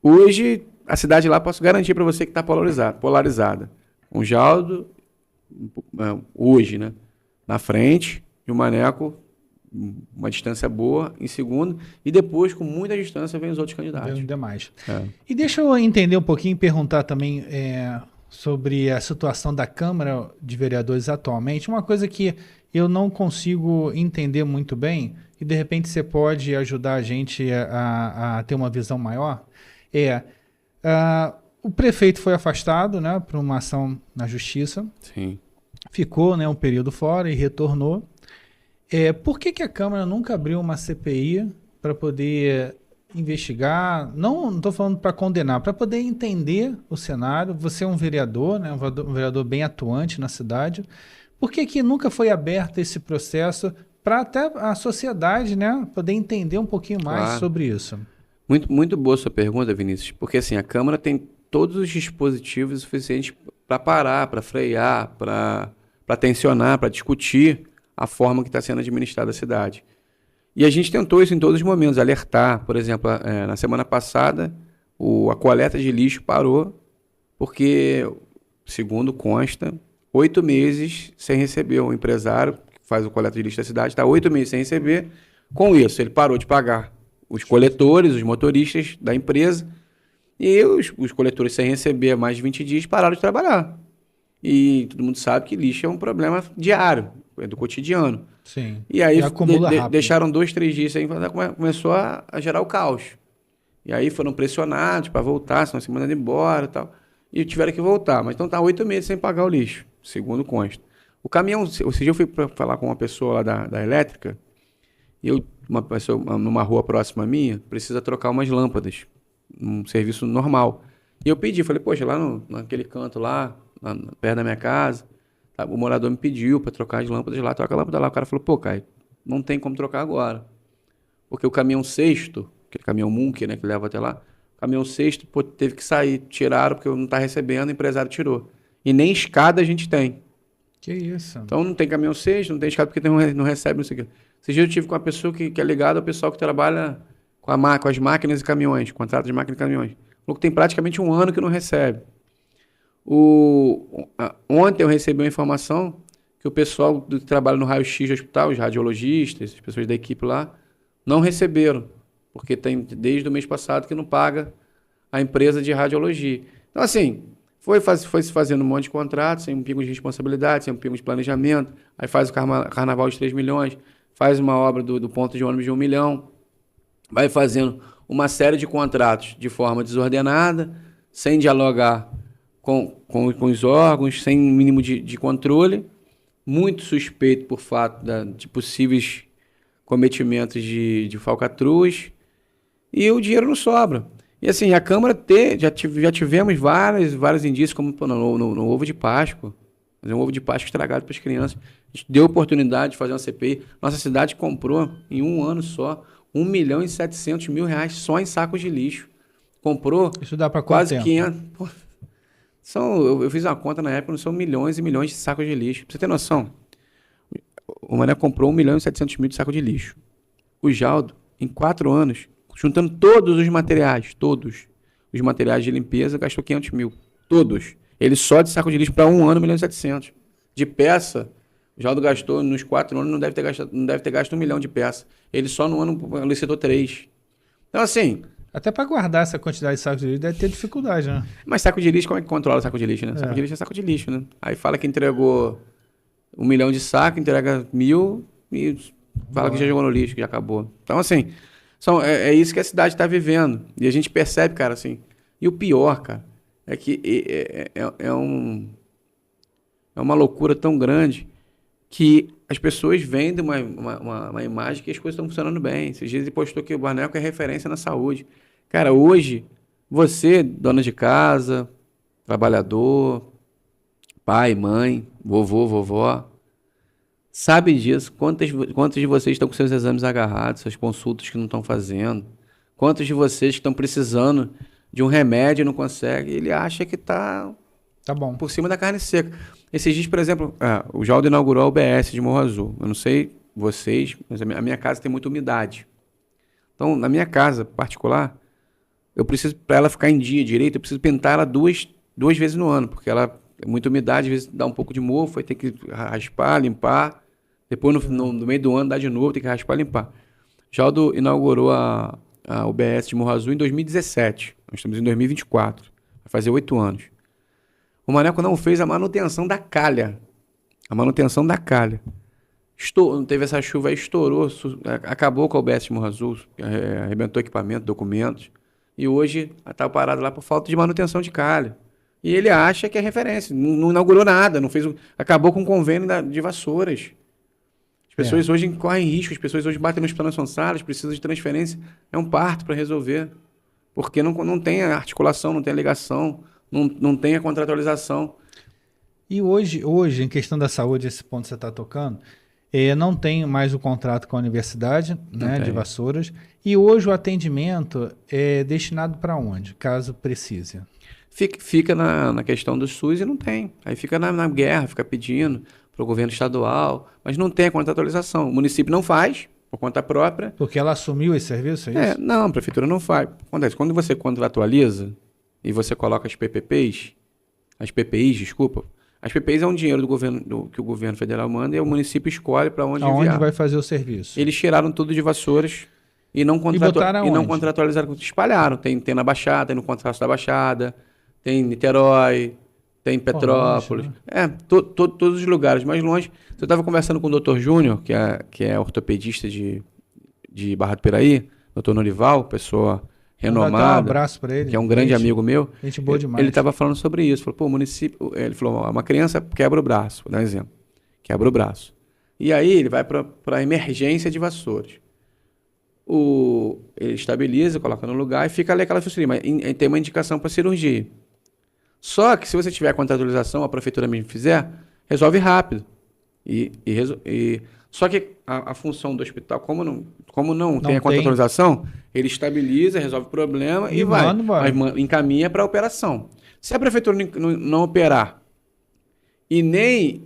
hoje, a cidade lá, posso garantir para você que está polarizada. O Jaldo, hoje, né, na frente, e o Maneco, uma distância boa, em segundo, e depois, com muita distância, vem os outros candidatos. Ainda mais. E deixa eu entender um pouquinho e perguntar também sobre a situação da Câmara de Vereadores atualmente. Uma coisa que eu não consigo entender muito bem, e de repente você pode ajudar a gente a ter uma visão maior, o prefeito foi afastado, né, por uma ação na justiça. Sim. Ficou, né, um período fora e retornou. Por que a Câmara nunca abriu uma CPI para poder investigar? Não estou falando para condenar, para poder entender o cenário. Você é um vereador, né, um vereador bem atuante na cidade. Por que nunca foi aberto esse processo para até a sociedade, né, poder entender um pouquinho mais sobre isso? Muito, muito boa sua pergunta, Vinícius, porque assim, a Câmara tem todos os dispositivos suficientes para parar, para frear, para tensionar, para discutir a forma que está sendo administrada a cidade. E a gente tentou isso em todos os momentos, alertar. Por exemplo, na semana passada, a coleta de lixo parou, porque, segundo consta, 8 meses sem receber. O empresário que faz o coleta de lixo da cidade está 8 meses sem receber. Com isso, ele parou de pagar os coletores, os motoristas da empresa, e os coletores sem receber há mais de 20 dias pararam de trabalhar. E todo mundo sabe que lixo é um problema diário, do cotidiano. Sim. E aí acumula deixaram 2, 3 dias sem fazer, começou a gerar o caos. E aí foram pressionados para voltar, senão se mandando embora e tal. E tiveram que voltar. Mas então tá 8 meses sem pagar o lixo, segundo consta. O caminhão, esse dia eu fui para falar com uma pessoa lá da elétrica, e uma pessoa numa rua próxima minha precisa trocar umas lâmpadas, um serviço normal. E eu pedi, falei, poxa, lá naquele canto lá, perto da minha casa, tá, o morador me pediu para trocar as lâmpadas lá, troca a lâmpada lá. O cara falou, pô, Caio, não tem como trocar agora. Porque o caminhão sexto, aquele caminhão Munker, né, que leva até lá, o caminhão sexto, pô, teve que sair, tiraram, porque eu não tá recebendo, o empresário tirou. E nem escada a gente tem. Que isso? Então não tem caminhão sexto, não tem escada porque não recebe, não sei o quê. Esse dia eu tive com uma pessoa que é ligada ao pessoal que trabalha com as máquinas e caminhões, contrato de máquinas e caminhões. O que tem praticamente 1 ano que não recebe. Ontem eu recebi uma informação que o pessoal que trabalha no raio-x do hospital, os radiologistas, as pessoas da equipe lá, não receberam, porque tem desde o mês passado que não paga a empresa de radiologia. Então, assim, foi se fazendo um monte de contratos, sem um pingo de responsabilidade, sem um pingo de planejamento, aí faz o carnaval de 3 milhões, faz uma obra do ponto de ônibus de 1 milhão, vai fazendo uma série de contratos de forma desordenada, sem dialogar com os órgãos, sem mínimo de controle, muito suspeito por fato de possíveis cometimentos de falcatruas, e o dinheiro não sobra. E assim, a Câmara já tivemos vários indícios, como no ovo de Páscoa, fazer um ovo de Páscoa estragado para as crianças. A gente deu oportunidade de fazer uma CPI. Nossa cidade comprou, em 1 ano só, 1.700.000 só em sacos de lixo. Comprou. Isso dá para quase tempo? 500. Pô, eu fiz uma conta na época, não são milhões e milhões de sacos de lixo. Pra você ter noção, o Mané comprou 1.700.000 de saco de lixo. O Jaldo, em 4 anos, juntando todos os materiais de limpeza, gastou 500 mil. Todos. Ele só de saco de lixo para 1 ano, 1.700.000. De peça, o Jaldo gastou nos 4 anos, não deve ter gasto 1 milhão de peça. Ele só no ano licitou 3. Então, assim... Até para guardar essa quantidade de sacos de lixo deve ter dificuldade, né? Mas saco de lixo, como é que controla o saco de lixo, né? Saco de lixo é saco de lixo, né? Aí fala que entregou 1 milhão de saco, entrega 1.000 e fala que já jogou no lixo, que já acabou. Então, assim, é isso que a cidade está vivendo. E a gente percebe, cara, assim... E o pior, cara, é que é uma loucura tão grande que as pessoas vendem uma imagem que as coisas estão funcionando bem. Esses dias ele postou que o Maneco é referência na saúde. Cara, hoje, você, dona de casa, trabalhador, pai, mãe, vovô, vovó, sabe disso. Quantos de vocês estão com seus exames agarrados, suas consultas que não estão fazendo? Quantos de vocês que estão precisando de um remédio e não consegue. Ele acha que está Tá bom. por cima da carne seca. Esses dias, por exemplo, o Jaldo inaugurou a UBS de Morro Azul. Eu não sei vocês, mas a minha casa tem muita umidade. Então, na minha casa particular, eu preciso, para ela ficar em dia direito, eu preciso pintar ela duas vezes no ano, porque ela é muita umidade, às vezes dá um pouco de mofo, aí tem que raspar, limpar. Depois, no meio do ano, dá de novo, tem que raspar, limpar. Jaldo inaugurou a UBS de Morro Azul em 2017. Nós estamos em 2024. Vai fazer 8 anos. O Maneco não fez a manutenção da calha. A manutenção da calha. Teve essa chuva aí, estourou, acabou com a UBS de Morro Azul, arrebentou equipamento, documentos. E hoje está parado lá por falta de manutenção de calha. E ele acha que é referência. Não inaugurou nada, não fez, acabou com o convênio de vassouras. As pessoas hoje correm risco, as pessoas hoje batem no hospital São Salles, precisam de transferência. É um parto para resolver. Porque não tem a articulação, não tem a ligação, não tem a contratualização. E hoje, em questão da saúde, esse ponto que você está tocando, não tem mais o contrato com a universidade, né, de Vassouras. E hoje o atendimento é destinado para onde, caso precise? Fica na questão do SUS e não tem. Aí fica na guerra, fica pedindo para o governo estadual, mas não tem a contratualização. O município não faz, por conta própria. Porque ela assumiu esse serviço, é isso? Não, a prefeitura não faz. Acontece, quando você contratualiza e você coloca as PPPs, as PPIs, desculpa, as PPIs é um dinheiro do governo, que o governo federal manda e o município escolhe para onde enviar. Aonde vai fazer o serviço. Eles tiraram tudo de Vassouras e não contratualizaram, espalharam. Tem na Baixada, tem no contrato da Baixada, tem em Niterói, tem em Petrópolis. Todos os lugares mais longe. Eu estava conversando com o Dr. Júnior, que é ortopedista de Barra do Piraí, Dr. Norival, pessoa renomada. Dar um abraço para ele. Que é um grande amigo meu. Gente boa demais. Ele estava falando sobre isso. Falou, o município... Ele falou, uma criança quebra o braço, vou dar um exemplo. Quebra o braço. E aí ele vai para a emergência de Vassouras. Ele estabiliza, coloca no lugar e fica ali aquela fissurinha. Mas tem uma indicação para cirurgia. Só que se você tiver a contratualização, a prefeitura mesmo fizer, resolve rápido. Só que a função do hospital, como não tem a contratualização, ele estabiliza, resolve o problema e vai encaminha para a operação. Se a prefeitura não operar e nem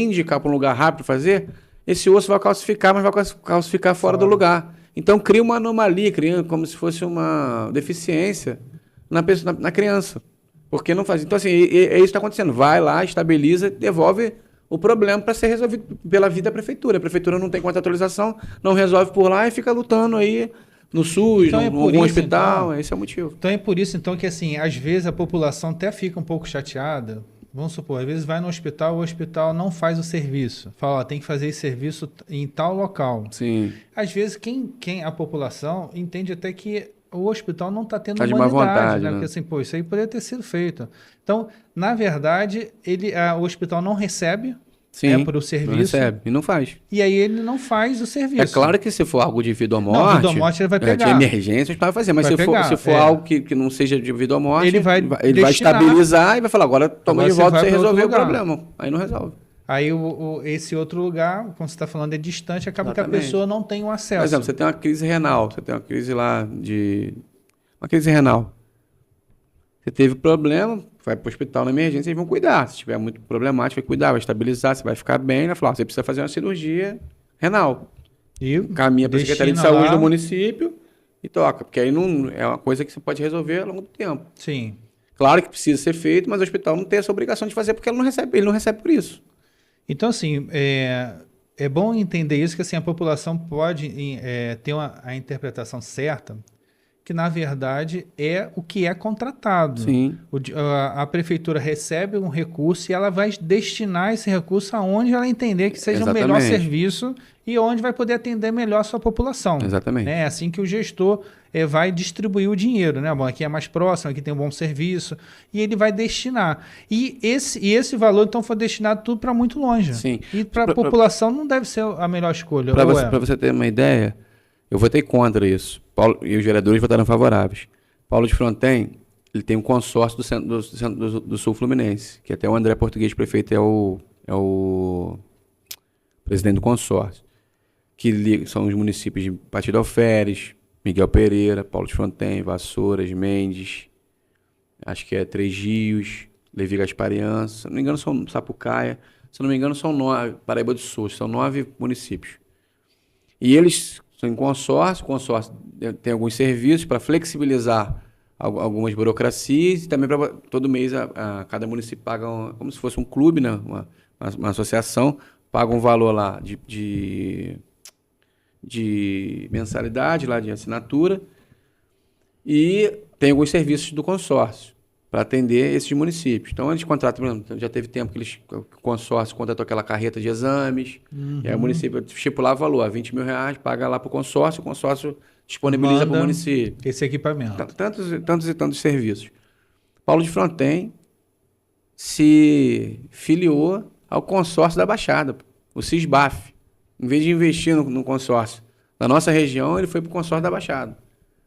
indicar para um lugar rápido fazer, esse osso vai calcificar, mas vai calcificar fora do lugar. Então cria uma anomalia, cria como se fosse uma deficiência na criança. Porque não faz. Então, assim, é isso que está acontecendo. Vai lá, estabiliza, devolve o problema para ser resolvido pela vida da prefeitura. A prefeitura não tem contratualização, não resolve por lá e fica lutando aí no SUS, então, em algum hospital. Esse é o motivo. Então é por isso, então, que assim, às vezes a população até fica um pouco chateada. Vamos supor, às vezes vai no hospital, o hospital não faz o serviço. Fala, tem que fazer esse serviço em tal local. Sim. Às vezes, a população entende até que o hospital não está tendo humanidade, vontade, né? Porque assim, isso aí poderia ter sido feito. Então, na verdade, o hospital não recebe por o serviço. Não recebe e não faz. E aí ele não faz o serviço. É claro que se for algo de vida ou morte... vida ou morte ele vai pegar. De emergência, ele vai fazer. Mas se for algo que não seja de vida ou morte, ele vai estabilizar e vai falar, agora toma de volta para você resolver o problema. Aí não resolve. Aí esse outro lugar, como você está falando, é distante, acaba que a pessoa não tem o acesso. Por exemplo, você tem uma crise renal, você tem uma crise uma crise renal. Você teve problema, vai para o hospital na emergência, eles vão cuidar. Se tiver muito problemático, vai cuidar, vai estabilizar, você vai ficar bem, vai falar, você precisa fazer uma cirurgia renal. E caminha para a Secretaria de Saúde do município e toca, porque aí não é uma coisa que você pode resolver ao longo do tempo. Sim. Claro que precisa ser feito, mas o hospital não tem essa obrigação de fazer porque ele não recebe por isso. Então, assim, é bom entender isso, que assim, a população pode ter a interpretação certa, que na verdade é o que é contratado. Sim. A prefeitura recebe um recurso e ela vai destinar esse recurso aonde ela entender que seja o melhor serviço e onde vai poder atender melhor a sua população. Exatamente. É assim que o gestor vai distribuir o dinheiro, né? Bom, aqui é mais próximo, aqui tem um bom serviço, e ele vai destinar. E esse valor, então, foi destinado tudo para muito longe. Sim. E para a população não deve ser a melhor escolha. Para você ter uma ideia, eu votei contra isso. E os vereadores votaram favoráveis. Paulo de Fronten, ele tem um consórcio do Sul Fluminense, que até o André Português, prefeito, é o presidente do consórcio, que são os municípios de Partido Alferes, Miguel Pereira, Paulo de Fronten, Vassouras, Mendes, acho que é Três Rios, Levi Gasparian, se não me engano são Sapucaia, se não me engano são 9, Paraíba do Sul, são 9 municípios. E eles são em consórcio, o consórcio tem alguns serviços para flexibilizar algumas burocracias e também para todo mês cada município paga, como se fosse um clube, né? Uma associação, paga um valor lá de mensalidade, lá de assinatura, e tem alguns serviços do consórcio para atender esses municípios. Então, eles contratam, por exemplo, já teve tempo que o consórcio contratou aquela carreta de exames, e aí o município estipulava o valor, R$20 mil, paga lá para o consórcio disponibiliza para o município. Esse equipamento. Tantos e tantos serviços. Paulo de Fronten se filiou ao consórcio da Baixada, o CISBAF. Em vez de investir no consórcio da nossa região, ele foi para o consórcio da Baixada.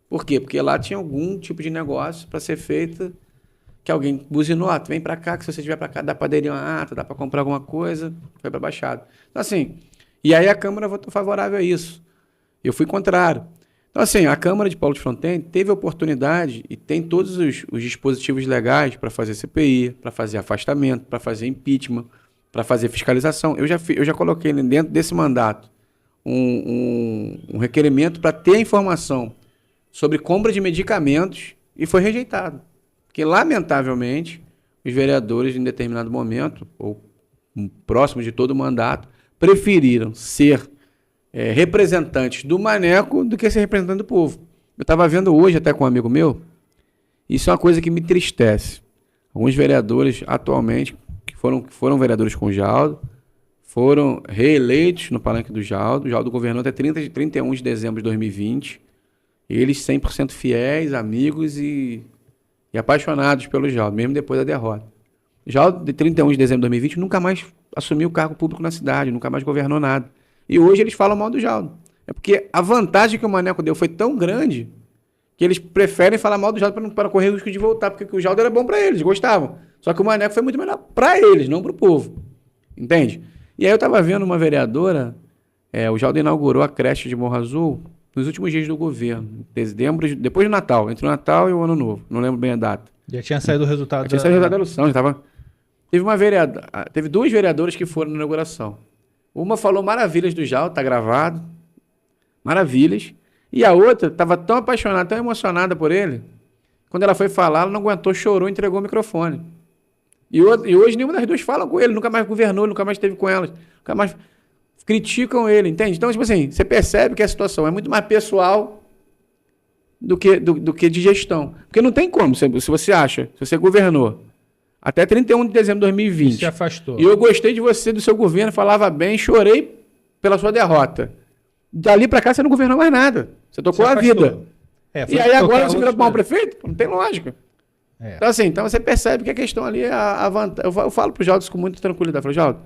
Por quê? Porque lá tinha algum tipo de negócio para ser feito, que alguém buzinou, vem para cá, que se você estiver para cá, dá para aderir uma ata, dá para comprar alguma coisa, foi para a Baixada. Então, assim, e aí a Câmara votou favorável a isso. Eu fui contrário. Então, assim, a Câmara de Paulo de Fronten teve a oportunidade e tem todos os dispositivos legais para fazer CPI, para fazer afastamento, para fazer impeachment, para fazer fiscalização. Eu já coloquei dentro desse mandato um requerimento para ter informação sobre compra de medicamentos e foi rejeitado. Porque, lamentavelmente, os vereadores, em determinado momento, ou próximo de todo o mandato, preferiram ser representantes do maneco do que ser representante do povo. Eu estava vendo hoje até com um amigo meu, isso é uma coisa que me entristece. Alguns vereadores, atualmente, que foram vereadores com o Jaldo, foram reeleitos no palanque do Jaldo. O Jaldo governou até 31 de dezembro de 2020. Eles 100% fiéis, amigos e apaixonados pelo Jaldo, mesmo depois da derrota. O Jaldo, de 31 de dezembro de 2020, nunca mais assumiu cargo público na cidade, nunca mais governou nada. E hoje eles falam mal do Jaldo. É porque a vantagem que o Maneco deu foi tão grande que eles preferem falar mal do Jaldo para correr o risco de voltar, porque o Jaldo era bom para eles, gostavam. Só que o Maneco foi muito melhor para eles, não para o povo. Entende? E aí eu estava vendo uma vereadora, o Jaldo inaugurou a creche de Morro Azul nos últimos dias do governo, dezembro, depois do Natal, entre o Natal e o Ano Novo, não lembro bem a data. Já tinha saído o resultado. Já tinha saído o resultado da eleição, teve duas vereadoras que foram na inauguração. Uma falou maravilhas do Jaldo, tá gravado, maravilhas, e a outra estava tão apaixonada, tão emocionada por ele, quando ela foi falar, ela não aguentou, chorou e entregou o microfone. E hoje nenhuma das duas fala com ele, nunca mais governou, nunca mais esteve com elas, nunca mais criticam ele, entende? Então, tipo assim, você percebe que a situação é muito mais pessoal do que de gestão. Porque não tem como, se você acha, se você governou até 31 de dezembro de 2020, se afastou. E eu gostei de você, do seu governo, falava bem, chorei pela sua derrota. Dali pra cá você não governou mais nada. Você tocou a vida. E aí agora você vira mal prefeito? Não tem lógica. Então, assim, você percebe que a questão ali é a vantagem. Eu falo pro Jaldo com muita tranquilidade. Eu falo, Jaldo,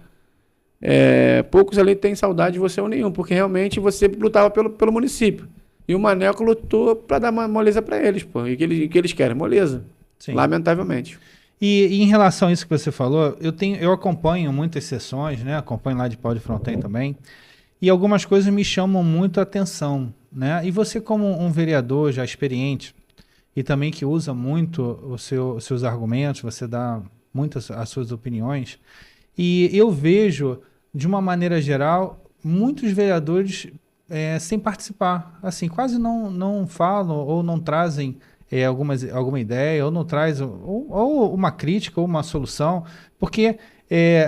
poucos ali têm saudade de você ou nenhum, porque realmente você lutava pelo município. E o Maneco lutou para dar uma moleza para eles, pô. E o que eles querem? Moleza. Sim. Lamentavelmente. E em relação a isso que você falou, eu acompanho muitas sessões, né? Acompanho lá de Paulo de Fronten também. E algumas coisas me chamam muito a atenção, né? E você, como um vereador já experiente e também que usa muito os seus argumentos, você dá muitas as suas opiniões, e eu vejo, de uma maneira geral, muitos vereadores sem participar, assim, quase não falam ou não trazem alguma ideia, ou não traz ou uma crítica ou uma solução, porque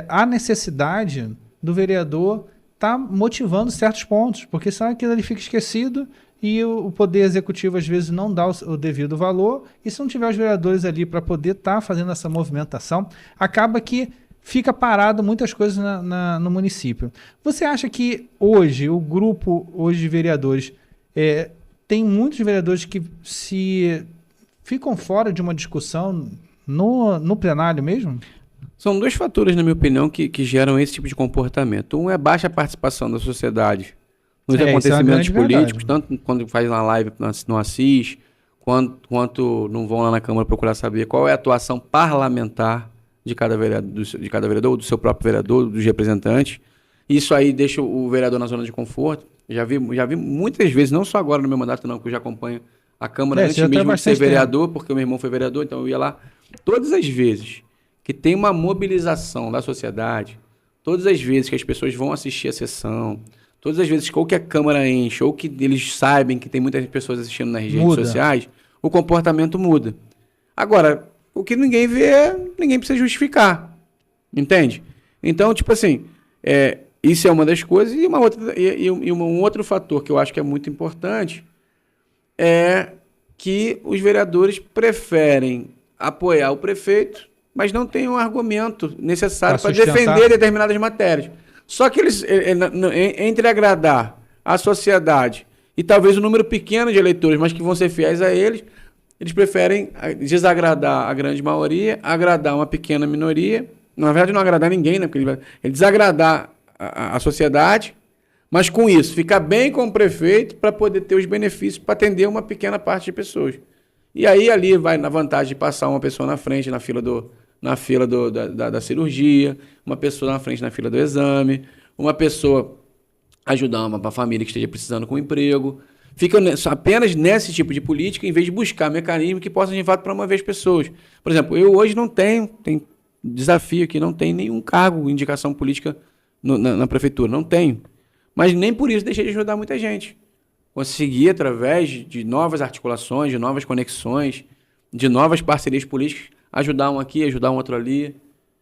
há necessidade do vereador estar motivando certos pontos, porque senão aquilo ali fica esquecido e o Poder Executivo às vezes não dá o devido valor, e se não tiver os vereadores ali para poder estar fazendo essa movimentação, acaba que fica parado muitas coisas no município. Você acha que hoje, o grupo hoje de vereadores, tem muitos vereadores que se ficam fora de uma discussão no plenário mesmo? São dois fatores, na minha opinião, que geram esse tipo de comportamento. Um é a baixa participação da sociedade nos acontecimentos políticos, tanto quando faz uma live não assiste, quanto não vão lá na Câmara procurar saber qual é a atuação parlamentar de cada vereador, do seu próprio vereador, dos representantes. Isso aí deixa o vereador na zona de conforto. Já vi muitas vezes, não só agora no meu mandato, não, que eu já acompanho a Câmara antes mesmo de ser vereador, porque o meu irmão foi vereador, então eu ia lá. todas as vezes que tem uma mobilização da sociedade, todas as vezes que as pessoas vão assistir a sessão, todas as vezes que ou que a Câmara enche, ou que eles sabem que tem muitas pessoas assistindo nas redes sociais, o comportamento muda. Agora, o que ninguém vê, ninguém precisa justificar. Entende? Então, tipo assim, isso é uma das coisas. E um outro fator que eu acho que é muito importante é que os vereadores preferem apoiar o prefeito, mas não têm um argumento necessário para defender determinadas matérias. Só que eles, entre agradar a sociedade e talvez um número pequeno de eleitores, mas que vão ser fiéis a eles, eles preferem desagradar a grande maioria, agradar uma pequena minoria. Na verdade, não agradar ninguém, né? Porque ele desagradar a sociedade, mas com isso, ficar bem com o prefeito para poder ter os benefícios para atender uma pequena parte de pessoas. E aí, ali, vai na vantagem de passar uma pessoa na frente, na fila da cirurgia, uma pessoa na frente na fila do exame, uma pessoa ajudar uma família que esteja precisando com emprego. Fica apenas nesse tipo de política, em vez de buscar mecanismos que possam, de fato, promover as pessoas. Por exemplo, eu hoje não tenho desafio aqui, não tenho nenhum cargo, indicação política na prefeitura, não tenho. Mas nem por isso deixei de ajudar muita gente. Consegui, através de novas articulações, de novas conexões, de novas parcerias políticas, ajudar um aqui, ajudar um outro ali.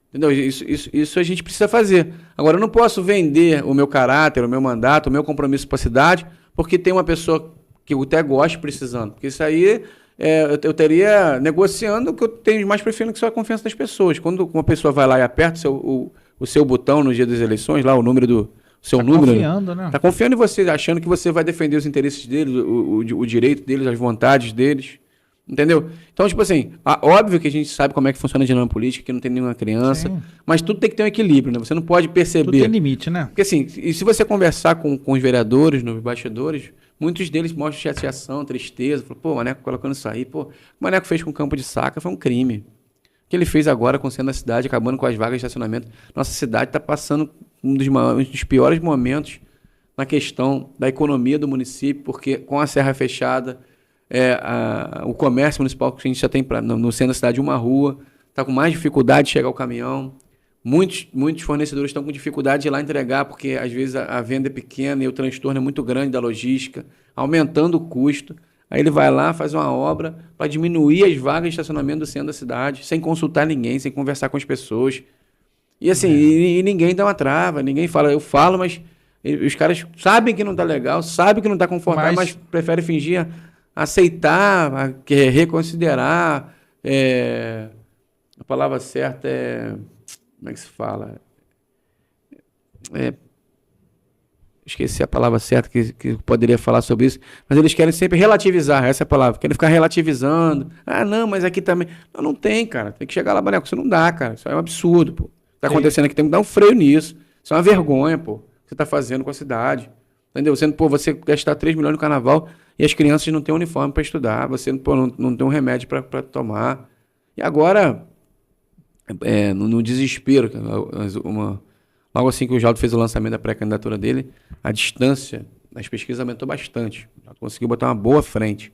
Entendeu? Isso a gente precisa fazer. Agora, eu não posso vender o meu caráter, o meu mandato, o meu compromisso com a cidade, porque tem uma pessoa que eu até gosto precisando. Porque isso aí eu estaria negociando o que eu tenho mais preferindo, que só a confiança das pessoas. Quando uma pessoa vai lá e aperta o seu botão no dia das eleições, lá o número do seu número. Está confiando, né? Está confiando em você, achando que você vai defender os interesses deles, o direito deles, as vontades deles. Entendeu? Então, tipo assim, óbvio que a gente sabe como é que funciona a dinâmica política, que não tem nenhuma criança, sim, mas tudo tem que ter um equilíbrio, né? Você não pode perceber. Tudo tem limite, né? Porque assim, e se você conversar com os vereadores, nos bastidores, muitos deles mostram chateação, tristeza, falam, pô, o Maneco colocando isso aí, pô, o Maneco fez com o Campo de Saca foi um crime. O que ele fez agora com o centro da cidade, acabando com as vagas de estacionamento. Nossa cidade está passando um dos piores momentos na questão da economia do município, porque com a serra fechada, o comércio municipal que a gente já tem no centro da cidade, uma rua, está com mais dificuldade de chegar ao caminhão. Muitos fornecedores estão com dificuldade de ir lá entregar, porque às vezes a venda é pequena e o transtorno é muito grande da logística, aumentando o custo. Aí ele vai lá, faz uma obra para diminuir as vagas de estacionamento do centro da cidade, sem consultar ninguém, sem conversar com as pessoas. E assim, e ninguém dá uma trava, ninguém fala, eu falo, mas os caras sabem que não está legal, sabem que não está confortável, mas preferem fingir, aceitar, reconsiderar. A palavra certa é... Como é que se fala? Esqueci a palavra certa que poderia falar sobre isso, mas eles querem sempre relativizar, essa é a palavra, querem ficar relativizando. Ah, não, mas aqui também... Não tem, cara, tem que chegar lá, Maneco, isso não dá, cara, isso é um absurdo, pô. Tá acontecendo aqui, tem que dar um freio nisso, isso é uma vergonha, pô, que você tá fazendo com a cidade, entendeu? Você gastar 3 milhões no carnaval e as crianças não têm uniforme para estudar, você não tem um remédio para tomar. E agora... no desespero, logo assim que o Jaldo fez o lançamento da pré-candidatura dele, a distância nas pesquisas aumentou bastante, conseguiu botar uma boa frente.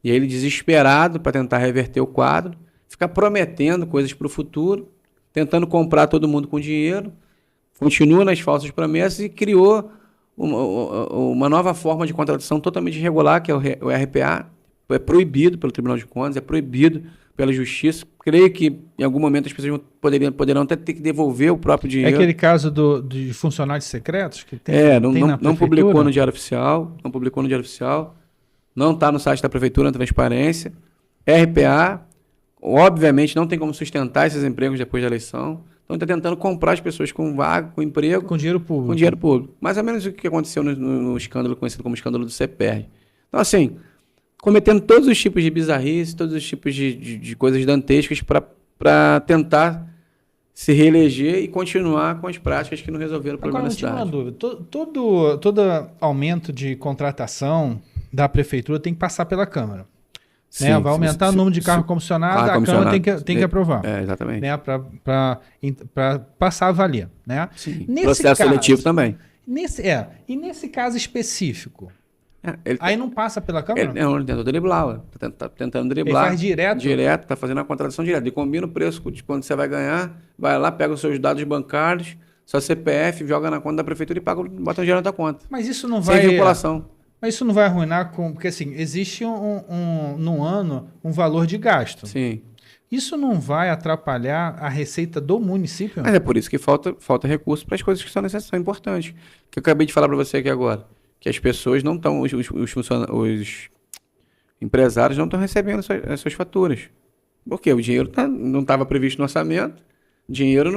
E aí ele, desesperado para tentar reverter o quadro, fica prometendo coisas para o futuro, tentando comprar todo mundo com dinheiro, continua nas falsas promessas e criou uma nova forma de contratação totalmente irregular, que é o RPA, é proibido pelo Tribunal de Contas, é proibido pela Justiça. Creio que em algum momento as pessoas poderão até ter que devolver o próprio dinheiro. É aquele caso de funcionários secretos que tem, não publicou no Diário Oficial, não está no site da Prefeitura, na transparência. RPA, obviamente, não tem como sustentar esses empregos depois da eleição. Então está tentando comprar as pessoas com vaga, com emprego. Com dinheiro público. Com dinheiro público. Mais ou menos o que aconteceu no escândalo conhecido como escândalo do CPR. Então, assim, cometendo todos os tipos de bizarrice, todos os tipos de coisas dantescas para tentar se reeleger e continuar com as práticas que não resolveram o problema da cidade. Agora, não tinha uma dúvida. Todo aumento de contratação da prefeitura tem que passar pela Câmara. Sim, né? Vai aumentar o número de carro comissionado, a Câmara tem que aprovar. Exatamente. Né? Para passar a valer. Né? Processo seletivo também. E nesse caso específico, Aí não passa pela Câmara? Ele tentou driblar, tá tentando driblar. Ele faz direto? Direto, tá fazendo a contratação direta. Ele combina o preço de quanto você vai ganhar, vai lá, pega os seus dados bancários, seu CPF, joga na conta da prefeitura e paga, bota o dinheiro na tua conta. Mas isso não vai... Sem vinculação. Mas isso não vai arruinar porque assim, existe no ano um valor de gasto. Sim. Isso não vai atrapalhar a receita do município? Mas é por isso que falta recurso para as coisas que são necessárias, são importantes. Que eu acabei de falar para você aqui agora. Que as pessoas não estão, os empresários não estão recebendo as suas faturas. Por quê? O dinheiro não estava previsto no orçamento. Dinheiro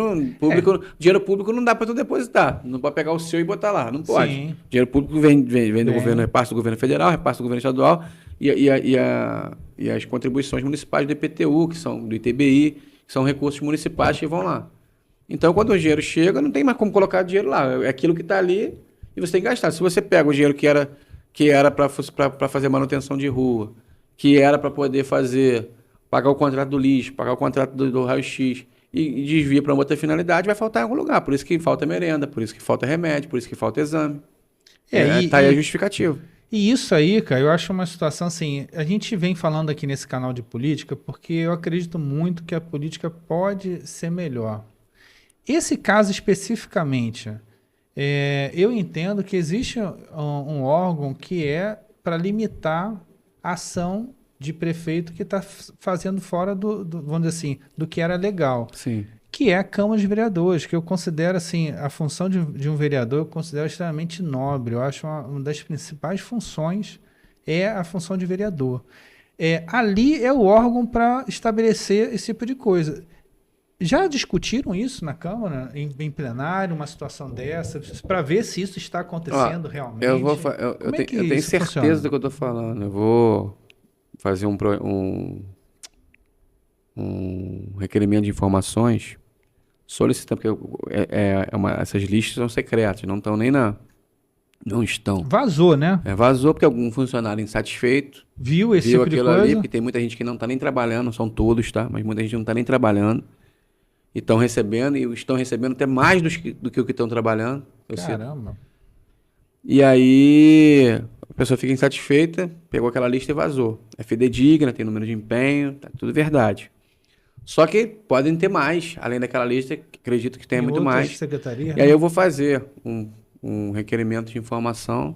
público não dá para tu depositar. Não pode pegar o seu e botar lá. Não pode. Sim. Dinheiro público vem do governo, repasse do governo federal, repasse do governo estadual e as contribuições municipais do IPTU, que são do ITBI, que são recursos municipais que vão lá. Então, quando o dinheiro chega, não tem mais como colocar dinheiro lá. É aquilo que está ali e você tem que gastar. Se você pega o dinheiro que era para fazer manutenção de rua, que era para poder pagar o contrato do lixo, pagar o contrato do raio-x, e desvia para outra finalidade, vai faltar em algum lugar. Por isso que falta merenda, por isso que falta remédio, por isso que falta exame. Tá aí a justificativa. E isso aí, cara, eu acho uma situação assim, a gente vem falando aqui nesse canal de política porque eu acredito muito que a política pode ser melhor. Esse caso especificamente, eu entendo que existe um órgão que é para limitar a ação de prefeito que está fazendo fora vamos dizer assim, do que era legal. Sim. Que é a Câmara de Vereadores, que eu considero assim, a função de um vereador eu considero extremamente nobre. Eu acho uma das principais funções é a função de vereador. Ali é o órgão para estabelecer esse tipo de coisa. Já discutiram isso na Câmara, em plenário, uma situação dessa, para ver se isso está acontecendo realmente? Eu tenho certeza do que eu estou falando. Eu vou fazer um requerimento de informações solicitando, porque essas listas são secretas, não estão nem não estão. Vazou, né? Vazou porque algum funcionário insatisfeito viu tipo aquilo ali, porque tem muita gente que não está nem trabalhando, não são todos, tá? Mas muita gente não está nem trabalhando e estão recebendo até mais do que o que estão trabalhando. Caramba! E aí a pessoa fica insatisfeita, pegou aquela lista e vazou. É fidedigna, tem número de empenho, tá tudo verdade. Só que podem ter mais, além daquela lista, acredito que tenha muito mais. E aí eu vou fazer um requerimento de informação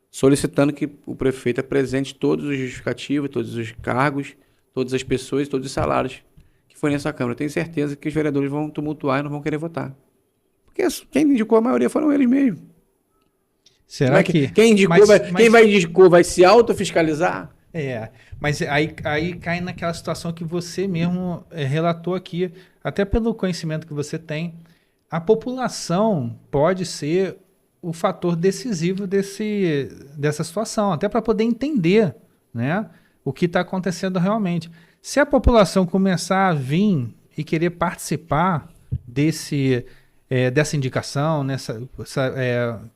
solicitando que o prefeito apresente todos os justificativos, todos os cargos, todas as pessoas, todos os salários que forem nessa Câmara. Eu tenho certeza que os vereadores vão tumultuar e não vão querer votar. Porque quem indicou a maioria foram eles mesmos. Será que... Quem indicou vai se autofiscalizar? Mas aí cai naquela situação que você mesmo relatou aqui, até pelo conhecimento que você tem. A população pode ser o fator decisivo dessa situação, até para poder entender, né, o que está acontecendo realmente. Se a população começar a vir e querer participar dessa indicação,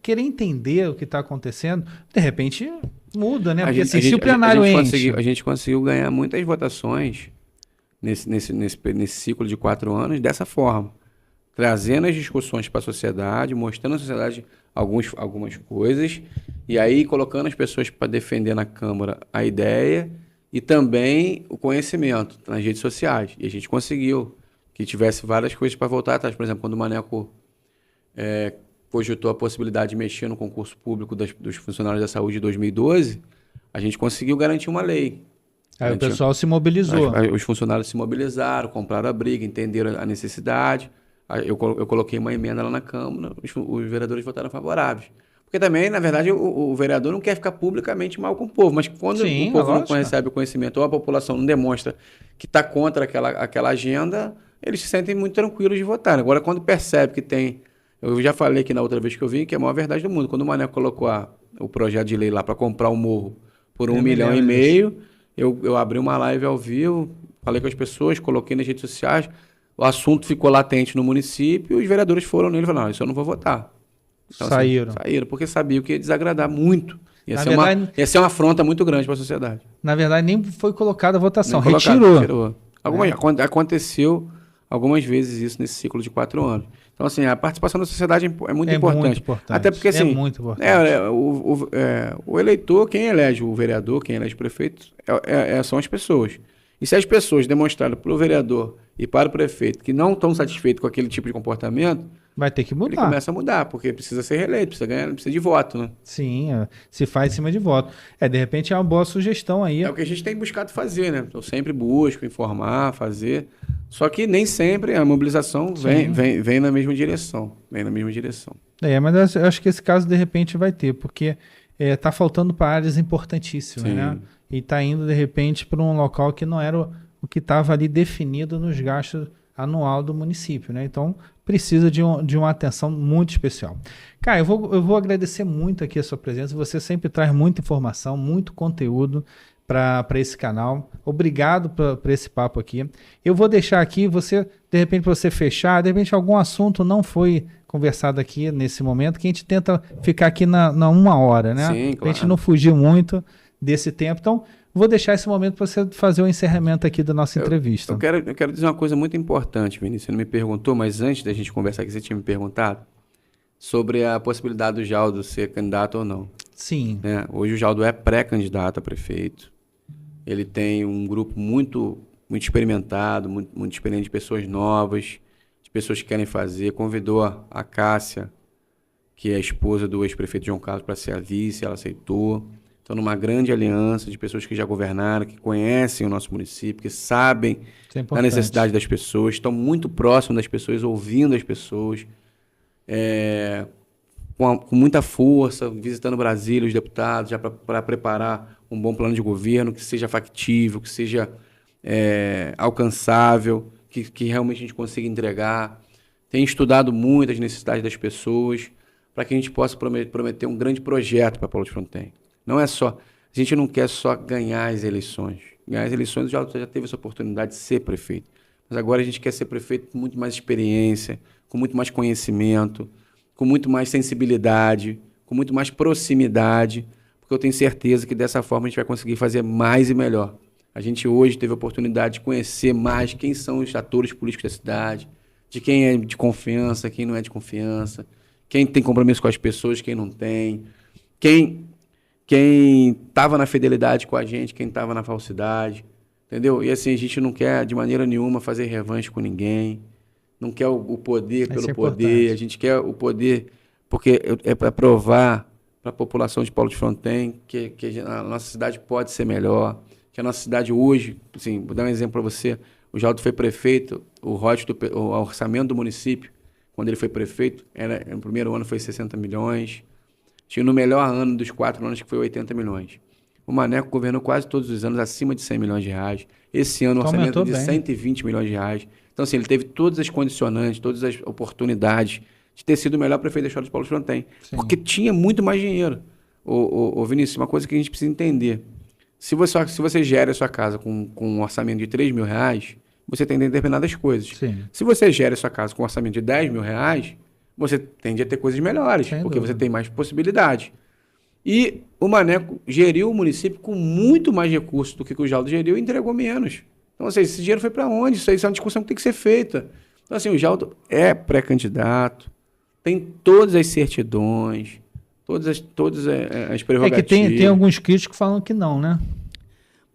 querer entender o que está acontecendo, de repente muda, né? Porque se o plenário enche... A gente conseguiu ganhar muitas votações nesse ciclo de 4 anos dessa forma, trazendo as discussões para a sociedade, mostrando à sociedade algumas coisas, e aí colocando as pessoas para defender na Câmara a ideia e também o conhecimento nas redes sociais. E a gente conseguiu que tivesse várias coisas para voltar atrás. Por exemplo, quando o Maneco cogitou a possibilidade de mexer no concurso público dos funcionários da saúde de 2012, a gente conseguiu garantir uma lei. Aí o pessoal se mobilizou. Os funcionários se mobilizaram, compraram a briga, entenderam a necessidade. Eu coloquei uma emenda lá na Câmara, os vereadores votaram favoráveis. Porque também, na verdade, o vereador não quer ficar publicamente mal com o povo, mas quando o povo não recebe o conhecimento ou a população não demonstra que está contra aquela agenda, eles se sentem muito tranquilos de votar. Agora, quando percebe que tem... Eu já falei aqui na outra vez que eu vim, que é a maior verdade do mundo. Quando o Maneco colocou o projeto de lei lá para comprar o morro por 1,5 milhão, eu abri uma live ao vivo, falei com as pessoas, coloquei nas redes sociais, o assunto ficou latente no município e os vereadores foram nele e falaram, não, isso eu não vou votar. Então, saíram, porque sabiam que ia desagradar muito. Ia ser uma afronta muito grande para a sociedade. Na verdade, nem foi colocada a votação, retirou. Aconteceu algumas vezes isso nesse ciclo de 4 anos. Então, assim, a participação da sociedade é muito É importante. muito importante. Até porque, assim, muito importante. o eleitor, quem elege o vereador, quem elege o prefeito, são as pessoas. E se as pessoas demonstrarem para o vereador e para o prefeito que não estão satisfeitos com aquele tipo de comportamento, vai ter que mudar. ele começa a mudar, porque precisa ser reeleito, precisa ganhar, precisa de voto, né? Sim, se faz em cima de voto. De repente é uma boa sugestão aí. É o que a gente tem buscado fazer, né? Eu sempre busco informar, fazer. Só que nem sempre a mobilização vem na mesma direção. Vem na mesma direção. Mas eu acho que esse caso, de repente, vai ter, porque está faltando para áreas importantíssimas, né? E está indo, de repente, para um local que não era o que estava ali definido nos gastos anual do município, né? Então, precisa de uma atenção muito especial. Caio, eu vou agradecer muito aqui a sua presença. Você sempre traz muita informação, muito conteúdo para esse canal. Obrigado por esse papo aqui. Eu vou deixar aqui, de repente, para você fechar, de repente algum assunto não foi conversado aqui nesse momento, que a gente tenta ficar aqui na 1 hora, né? Sim, claro. Para a gente não fugir muito desse tempo. Então, vou deixar esse momento para você fazer o encerramento aqui da nossa entrevista. Eu quero dizer uma coisa muito importante, Vinícius. Você não me perguntou, mas antes da gente conversar aqui, você tinha me perguntado sobre a possibilidade do Jaldo ser candidato ou não. Sim. Hoje o Jaldo é pré-candidato a prefeito. Ele tem um grupo muito experimentado, muito experiente de pessoas novas, de pessoas que querem fazer. Convidou a Cássia, que é a esposa do ex-prefeito João Carlos, para ser a vice, ela aceitou. Estão numa grande aliança de pessoas que já governaram, que conhecem o nosso município, que sabem da necessidade das pessoas, estão muito próximos das pessoas, ouvindo as pessoas, com muita força, visitando Brasília, os deputados, já para preparar um bom plano de governo, que seja factível, que seja alcançável, que realmente a gente consiga entregar. Tem estudado muito as necessidades das pessoas, para que a gente possa prometer um grande projeto para Paulo de Fronten. Não é só... A gente não quer só ganhar as eleições. Ganhar as eleições, já teve essa oportunidade de ser prefeito. Mas agora a gente quer ser prefeito com muito mais experiência, com muito mais conhecimento, com muito mais sensibilidade, com muito mais proximidade, porque eu tenho certeza que dessa forma a gente vai conseguir fazer mais e melhor. A gente hoje teve a oportunidade de conhecer mais quem são os atores políticos da cidade, de quem é de confiança, quem não é de confiança, quem tem compromisso com as pessoas, quem não tem, quem estava na fidelidade com a gente, quem estava na falsidade, entendeu? E assim, a gente não quer de maneira nenhuma fazer revanche com ninguém, não quer o poder pelo poder, a gente quer o poder porque é para provar para a população de Paulo de Fronten que a nossa cidade pode ser melhor, que a nossa cidade hoje, assim, vou dar um exemplo para você, o Jaldo foi prefeito, o orçamento do município, quando ele foi prefeito, no primeiro ano foi 60 milhões, tinha no melhor ano dos 4 anos, que foi 80 milhões. O Maneco governou quase todos os anos acima de 100 milhões de reais. Esse ano, o orçamento de 120 milhões de reais. Então, assim, ele teve todas as condicionantes, todas as oportunidades de ter sido o melhor prefeito da história de Paulo de Fronten. Porque tinha muito mais dinheiro. Ô Vinícius, uma coisa que a gente precisa entender. Se você gera a sua casa com um orçamento de 3 mil reais, você tem determinadas coisas. Sim. Se você gera a sua casa com um orçamento de 10 mil reais, você tende a ter coisas melhores, porque você tem mais possibilidade. E o Maneco geriu o município com muito mais recursos do que o Jaldo geriu e entregou menos. Então, ou seja, esse dinheiro foi para onde? Isso é uma discussão que tem que ser feita. Então, assim, o Jaldo é pré-candidato, tem todas as certidões, todas as prerrogativas. É que tem alguns críticos que falam que não, né?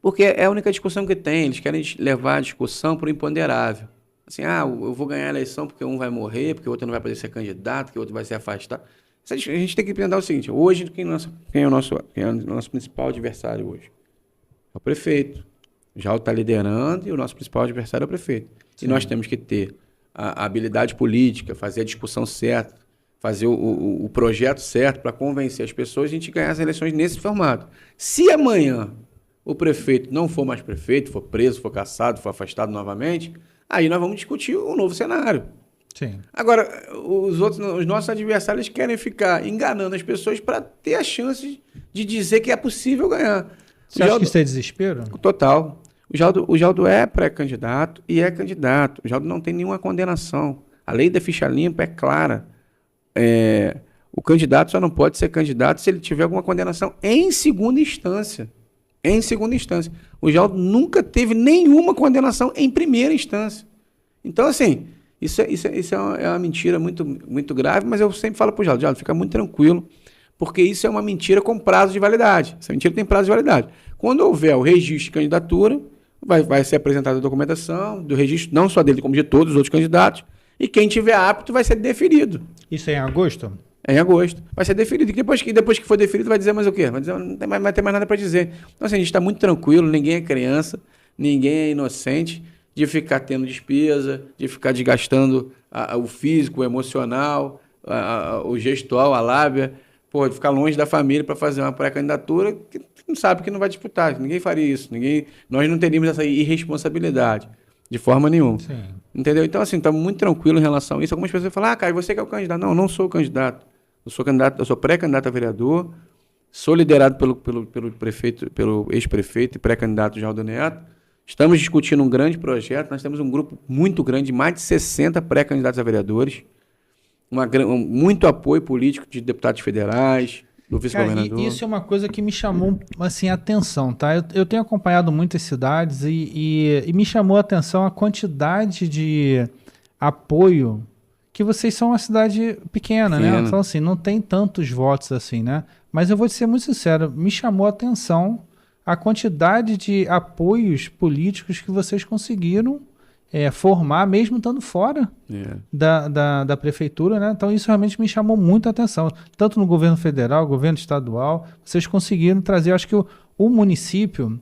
Porque é a única discussão que tem. Eles querem levar a discussão para o imponderável. Assim, eu vou ganhar a eleição porque um vai morrer, porque o outro não vai poder ser candidato, porque o outro vai ser afastado. A gente tem que pensar o seguinte, hoje quem é o nosso principal adversário hoje? É o prefeito. Já está liderando e o nosso principal adversário é o prefeito. Sim. E nós temos que ter a habilidade política, fazer a discussão certa, fazer o projeto certo para convencer as pessoas e a gente ganhar as eleições nesse formato. Se amanhã o prefeito não for mais prefeito, for preso, for cassado, for afastado novamente, aí nós vamos discutir um novo cenário. Sim. Agora, os nossos adversários querem ficar enganando as pessoas para ter a chance de dizer que é possível ganhar. Você acha que isso é desespero? Total. O Jaldo é pré-candidato e é candidato. O Jaldo não tem nenhuma condenação. A lei da ficha limpa é clara. O candidato só não pode ser candidato se ele tiver alguma condenação em segunda instância. Em segunda instância. O Jaldo nunca teve nenhuma condenação em primeira instância. Então, assim, isso é uma mentira muito, muito grave, mas eu sempre falo para o Diallo, fica muito tranquilo, porque isso é uma mentira com prazo de validade. Essa mentira tem prazo de validade. Quando houver o registro de candidatura, vai ser apresentada a documentação do registro, não só dele, como de todos os outros candidatos, e quem tiver apto vai ser deferido. Isso é em agosto? É em agosto. Vai ser deferido. E depois que for deferido, vai dizer mais o quê? Vai dizer, não vai ter mais nada para dizer. Então, assim, a gente está muito tranquilo, ninguém é criança, ninguém é inocente de ficar tendo despesa, de ficar desgastando o físico, o emocional, o gestual, a lábia, de ficar longe da família para fazer uma pré-candidatura que não sabe que não vai disputar. Ninguém faria isso. Nós não teríamos essa irresponsabilidade. De forma nenhuma. Sim. Entendeu? Então, assim, estamos muito tranquilos em relação a isso. Algumas pessoas falam, Caio, você que é o candidato. Não, eu não sou o candidato. Eu sou pré-candidato a vereador, sou liderado pelo prefeito, pelo ex-prefeito e pré-candidato Geraldo Neto. Estamos discutindo um grande projeto. Nós temos um grupo muito grande, mais de 60 pré-candidatos a vereadores, muito apoio político de deputados federais, do vice-governador. Isso é uma coisa que me chamou assim, a atenção, tá? Eu tenho acompanhado muitas cidades e me chamou a atenção a quantidade de apoio, que vocês são uma cidade pequena, né? Então, assim, não tem tantos votos assim, né? Mas eu vou te ser muito sincero, me chamou a atenção a quantidade de apoios políticos que vocês conseguiram formar, mesmo estando fora da prefeitura, né? Então isso realmente me chamou muito a atenção. Tanto no governo federal, governo estadual, vocês conseguiram trazer, eu acho que o município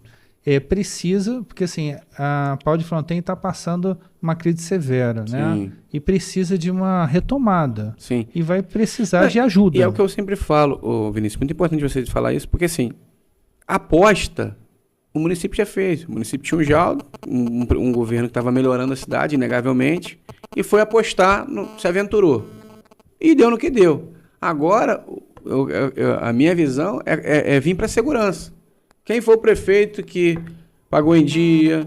precisa, porque assim, a Pau de Fronten está passando uma crise severa, né? E precisa de uma retomada. Sim. E vai precisar de ajuda. E é o que eu sempre falo, Vinícius, muito importante você falar isso, porque assim, aposta o município já fez. O município tinha um Geraldo, um governo que estava melhorando a cidade, inegavelmente, e foi apostar, se aventurou. E deu no que deu. Agora, a minha visão é vir para a segurança. Quem for o prefeito que pagou em dia,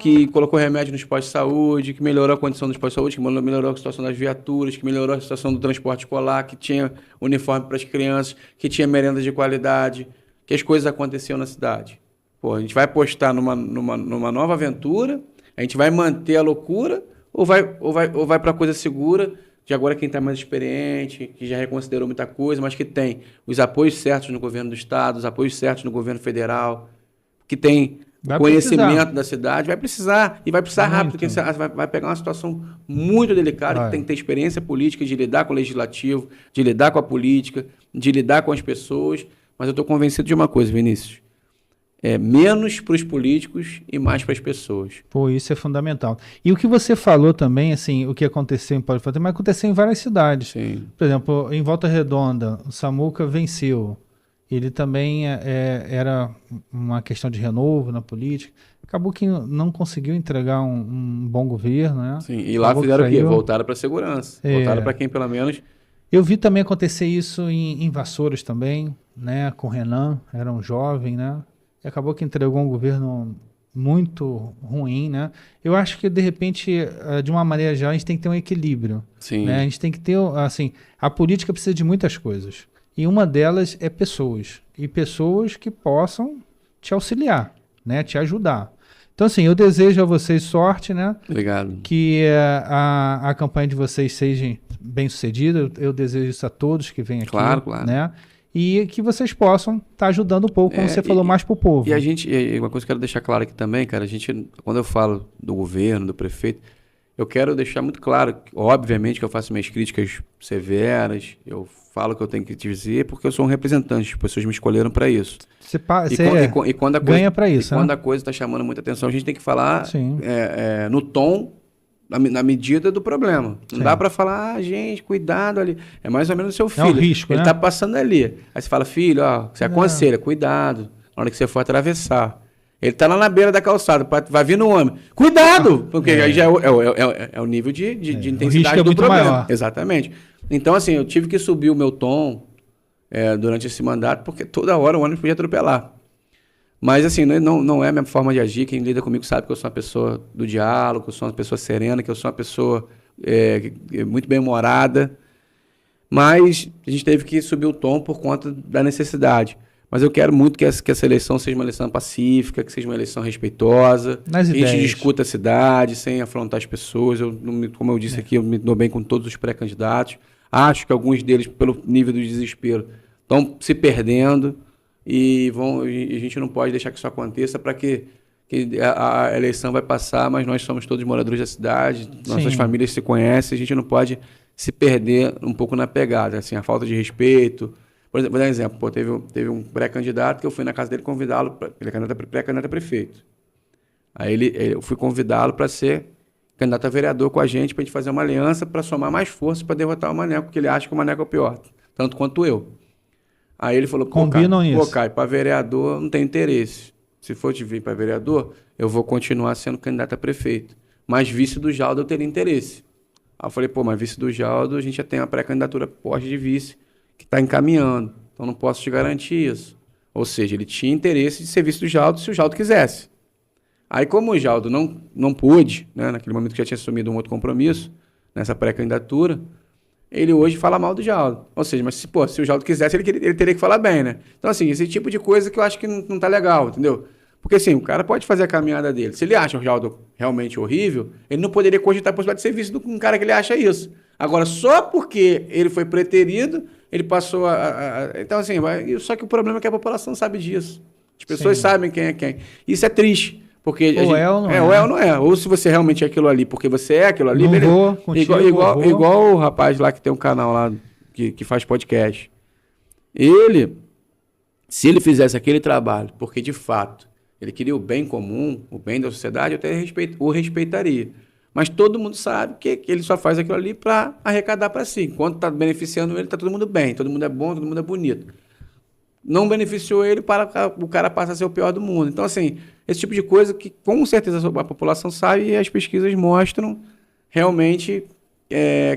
que colocou remédio nos postos de saúde, que melhorou a condição dos postos de saúde, que melhorou a situação das viaturas, que melhorou a situação do transporte escolar, que tinha uniforme para as crianças, que tinha merenda de qualidade, que as coisas aconteciam na cidade. A gente vai apostar numa nova aventura, a gente vai manter a loucura ou vai para a coisa segura de agora quem está mais experiente, que já reconsiderou muita coisa, mas que tem os apoios certos no governo do estado, os apoios certos no governo federal, que tem conhecimento da cidade, vai precisar rápido, porque você vai pegar uma situação muito delicada, que tem que ter experiência política de lidar com o legislativo, de lidar com a política, de lidar com as pessoas, mas eu estou convencido de uma coisa, Vinícius. Menos para os políticos e mais para as pessoas. Isso é fundamental. E o que você falou também, assim, o que aconteceu em Pau de Fronten, mas aconteceu em várias cidades. Sim. Por exemplo, em Volta Redonda, o Samuca venceu. Ele também era uma questão de renovo na política. Acabou que não conseguiu entregar um bom governo, né? Sim, e lá fizeram o quê? Voltaram para a segurança. Voltaram para quem, pelo menos... Eu vi também acontecer isso em Vassouras também, né? Com o Renan, era um jovem, né? E acabou que entregou um governo muito ruim, né? Eu acho que, de repente, de uma maneira geral, a gente tem que ter um equilíbrio. Sim. Né? A gente tem que ter, assim, a política precisa de muitas coisas. E uma delas é pessoas. E pessoas que possam te auxiliar, né? Te ajudar. Então, assim, eu desejo a vocês sorte, né? Obrigado. Que a campanha de vocês seja bem sucedida. Eu desejo isso a todos que vêm aqui. Claro. Né? E que vocês possam estar ajudando um pouco, como você falou, mais para o povo. E uma coisa que eu quero deixar claro aqui também, cara, quando eu falo do governo, do prefeito, eu quero deixar muito claro, obviamente que eu faço minhas críticas severas, eu falo o que eu tenho que dizer, porque eu sou um representante, as pessoas me escolheram para isso. Você ganha para isso. Quando a coisa está chamando muita atenção, a gente tem que falar no tom, na medida do problema. Não dá para falar, gente, cuidado ali. É mais ou menos o seu filho. É um risco, ele né? tá passando ali. Aí você fala, filho, você aconselha, cuidado, na hora que você for atravessar. Ele tá lá na beira da calçada, vai vir no homem. Cuidado! Porque aí já é o nível de intensidade do problema. Maior. Exatamente. Então, assim, eu tive que subir o meu tom durante esse mandato, porque toda hora o ônibus podia atropelar. Mas, assim, não é a minha forma de agir. Quem lida comigo sabe que eu sou uma pessoa do diálogo, que eu sou uma pessoa serena, que eu sou uma pessoa muito bem-humorada. Mas a gente teve que subir o tom por conta da necessidade. Mas eu quero muito que essa eleição seja uma eleição pacífica, que seja uma eleição respeitosa, Nas que a gente ideias. discuta a cidade sem afrontar as pessoas. Como eu disse aqui, eu me dou bem com todos os pré-candidatos. Acho que alguns deles, pelo nível do desespero, estão se perdendo e a gente não pode deixar que isso aconteça para que a eleição vai passar, mas nós somos todos moradores da cidade, nossas famílias se conhecem, a gente não pode se perder um pouco na pegada, assim, a falta de respeito. Por exemplo, vou dar um exemplo. Pô, teve um pré-candidato que eu fui na casa dele convidá-lo, ele é pré-candidato a prefeito. Aí eu fui convidá-lo para ser candidato a vereador com a gente, para a gente fazer uma aliança para somar mais força para derrotar o Maneco, porque ele acha que o Maneco é o pior, tanto quanto eu. Aí ele falou, combinam isso. Caio, para vereador não tem interesse. Se for te vir para vereador, eu vou continuar sendo candidato a prefeito. Mas vice do Jaldo eu teria interesse. Aí eu falei, mas vice do Jaldo a gente já tem uma pré-candidatura forte de vice, que está encaminhando, então não posso te garantir isso. Ou seja, ele tinha interesse de ser vice do Jaldo se o Jaldo quisesse. Aí, como o Jaldo não pôde, né, naquele momento que já tinha assumido um outro compromisso, nessa pré-candidatura, ele hoje fala mal do Jaldo. Ou seja, mas se o Jaldo quisesse, ele teria que falar bem, né? Então, assim, esse tipo de coisa que eu acho que não tá legal, entendeu? Porque, assim, o cara pode fazer a caminhada dele. Se ele acha o Jaldo realmente horrível, ele não poderia cogitar a possibilidade de ser vice de um cara que ele acha isso. Agora, só porque ele foi preterido, ele passou Então, assim, só que o problema é que a população sabe disso. As pessoas sabem quem é quem. Isso é triste. Porque ou é ou não é. Ou é ou não é. Ou se você realmente é aquilo ali, porque você é aquilo ali, não beleza. Vou, contigo, igual o rapaz lá que tem um canal lá que faz podcast. Ele, se ele fizesse aquele trabalho, porque de fato ele queria o bem comum, o bem da sociedade, eu até o respeitaria. Mas todo mundo sabe que ele só faz aquilo ali para arrecadar para si. Enquanto está beneficiando ele, está todo mundo bem, todo mundo é bom, todo mundo é bonito. Não beneficiou ele, o cara passa a ser o pior do mundo. Então, assim, esse tipo de coisa que com certeza a população sabe e as pesquisas mostram realmente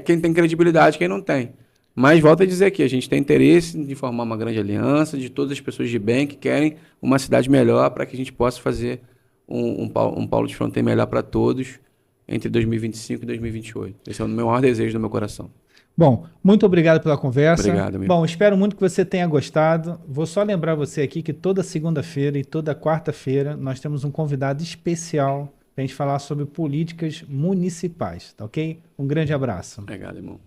quem tem credibilidade e quem não tem. Mas volto a dizer aqui, a gente tem interesse de formar uma grande aliança de todas as pessoas de bem que querem uma cidade melhor para que a gente possa fazer um Paulo de Fronteira melhor para todos entre 2025 e 2028. Esse é o meu maior desejo do meu coração. Bom, muito obrigado pela conversa. Obrigado, amigo. Bom, espero muito que você tenha gostado. Vou só lembrar você aqui que toda segunda-feira e toda quarta-feira nós temos um convidado especial para a gente falar sobre políticas municipais, tá ok? Um grande abraço. Obrigado, irmão.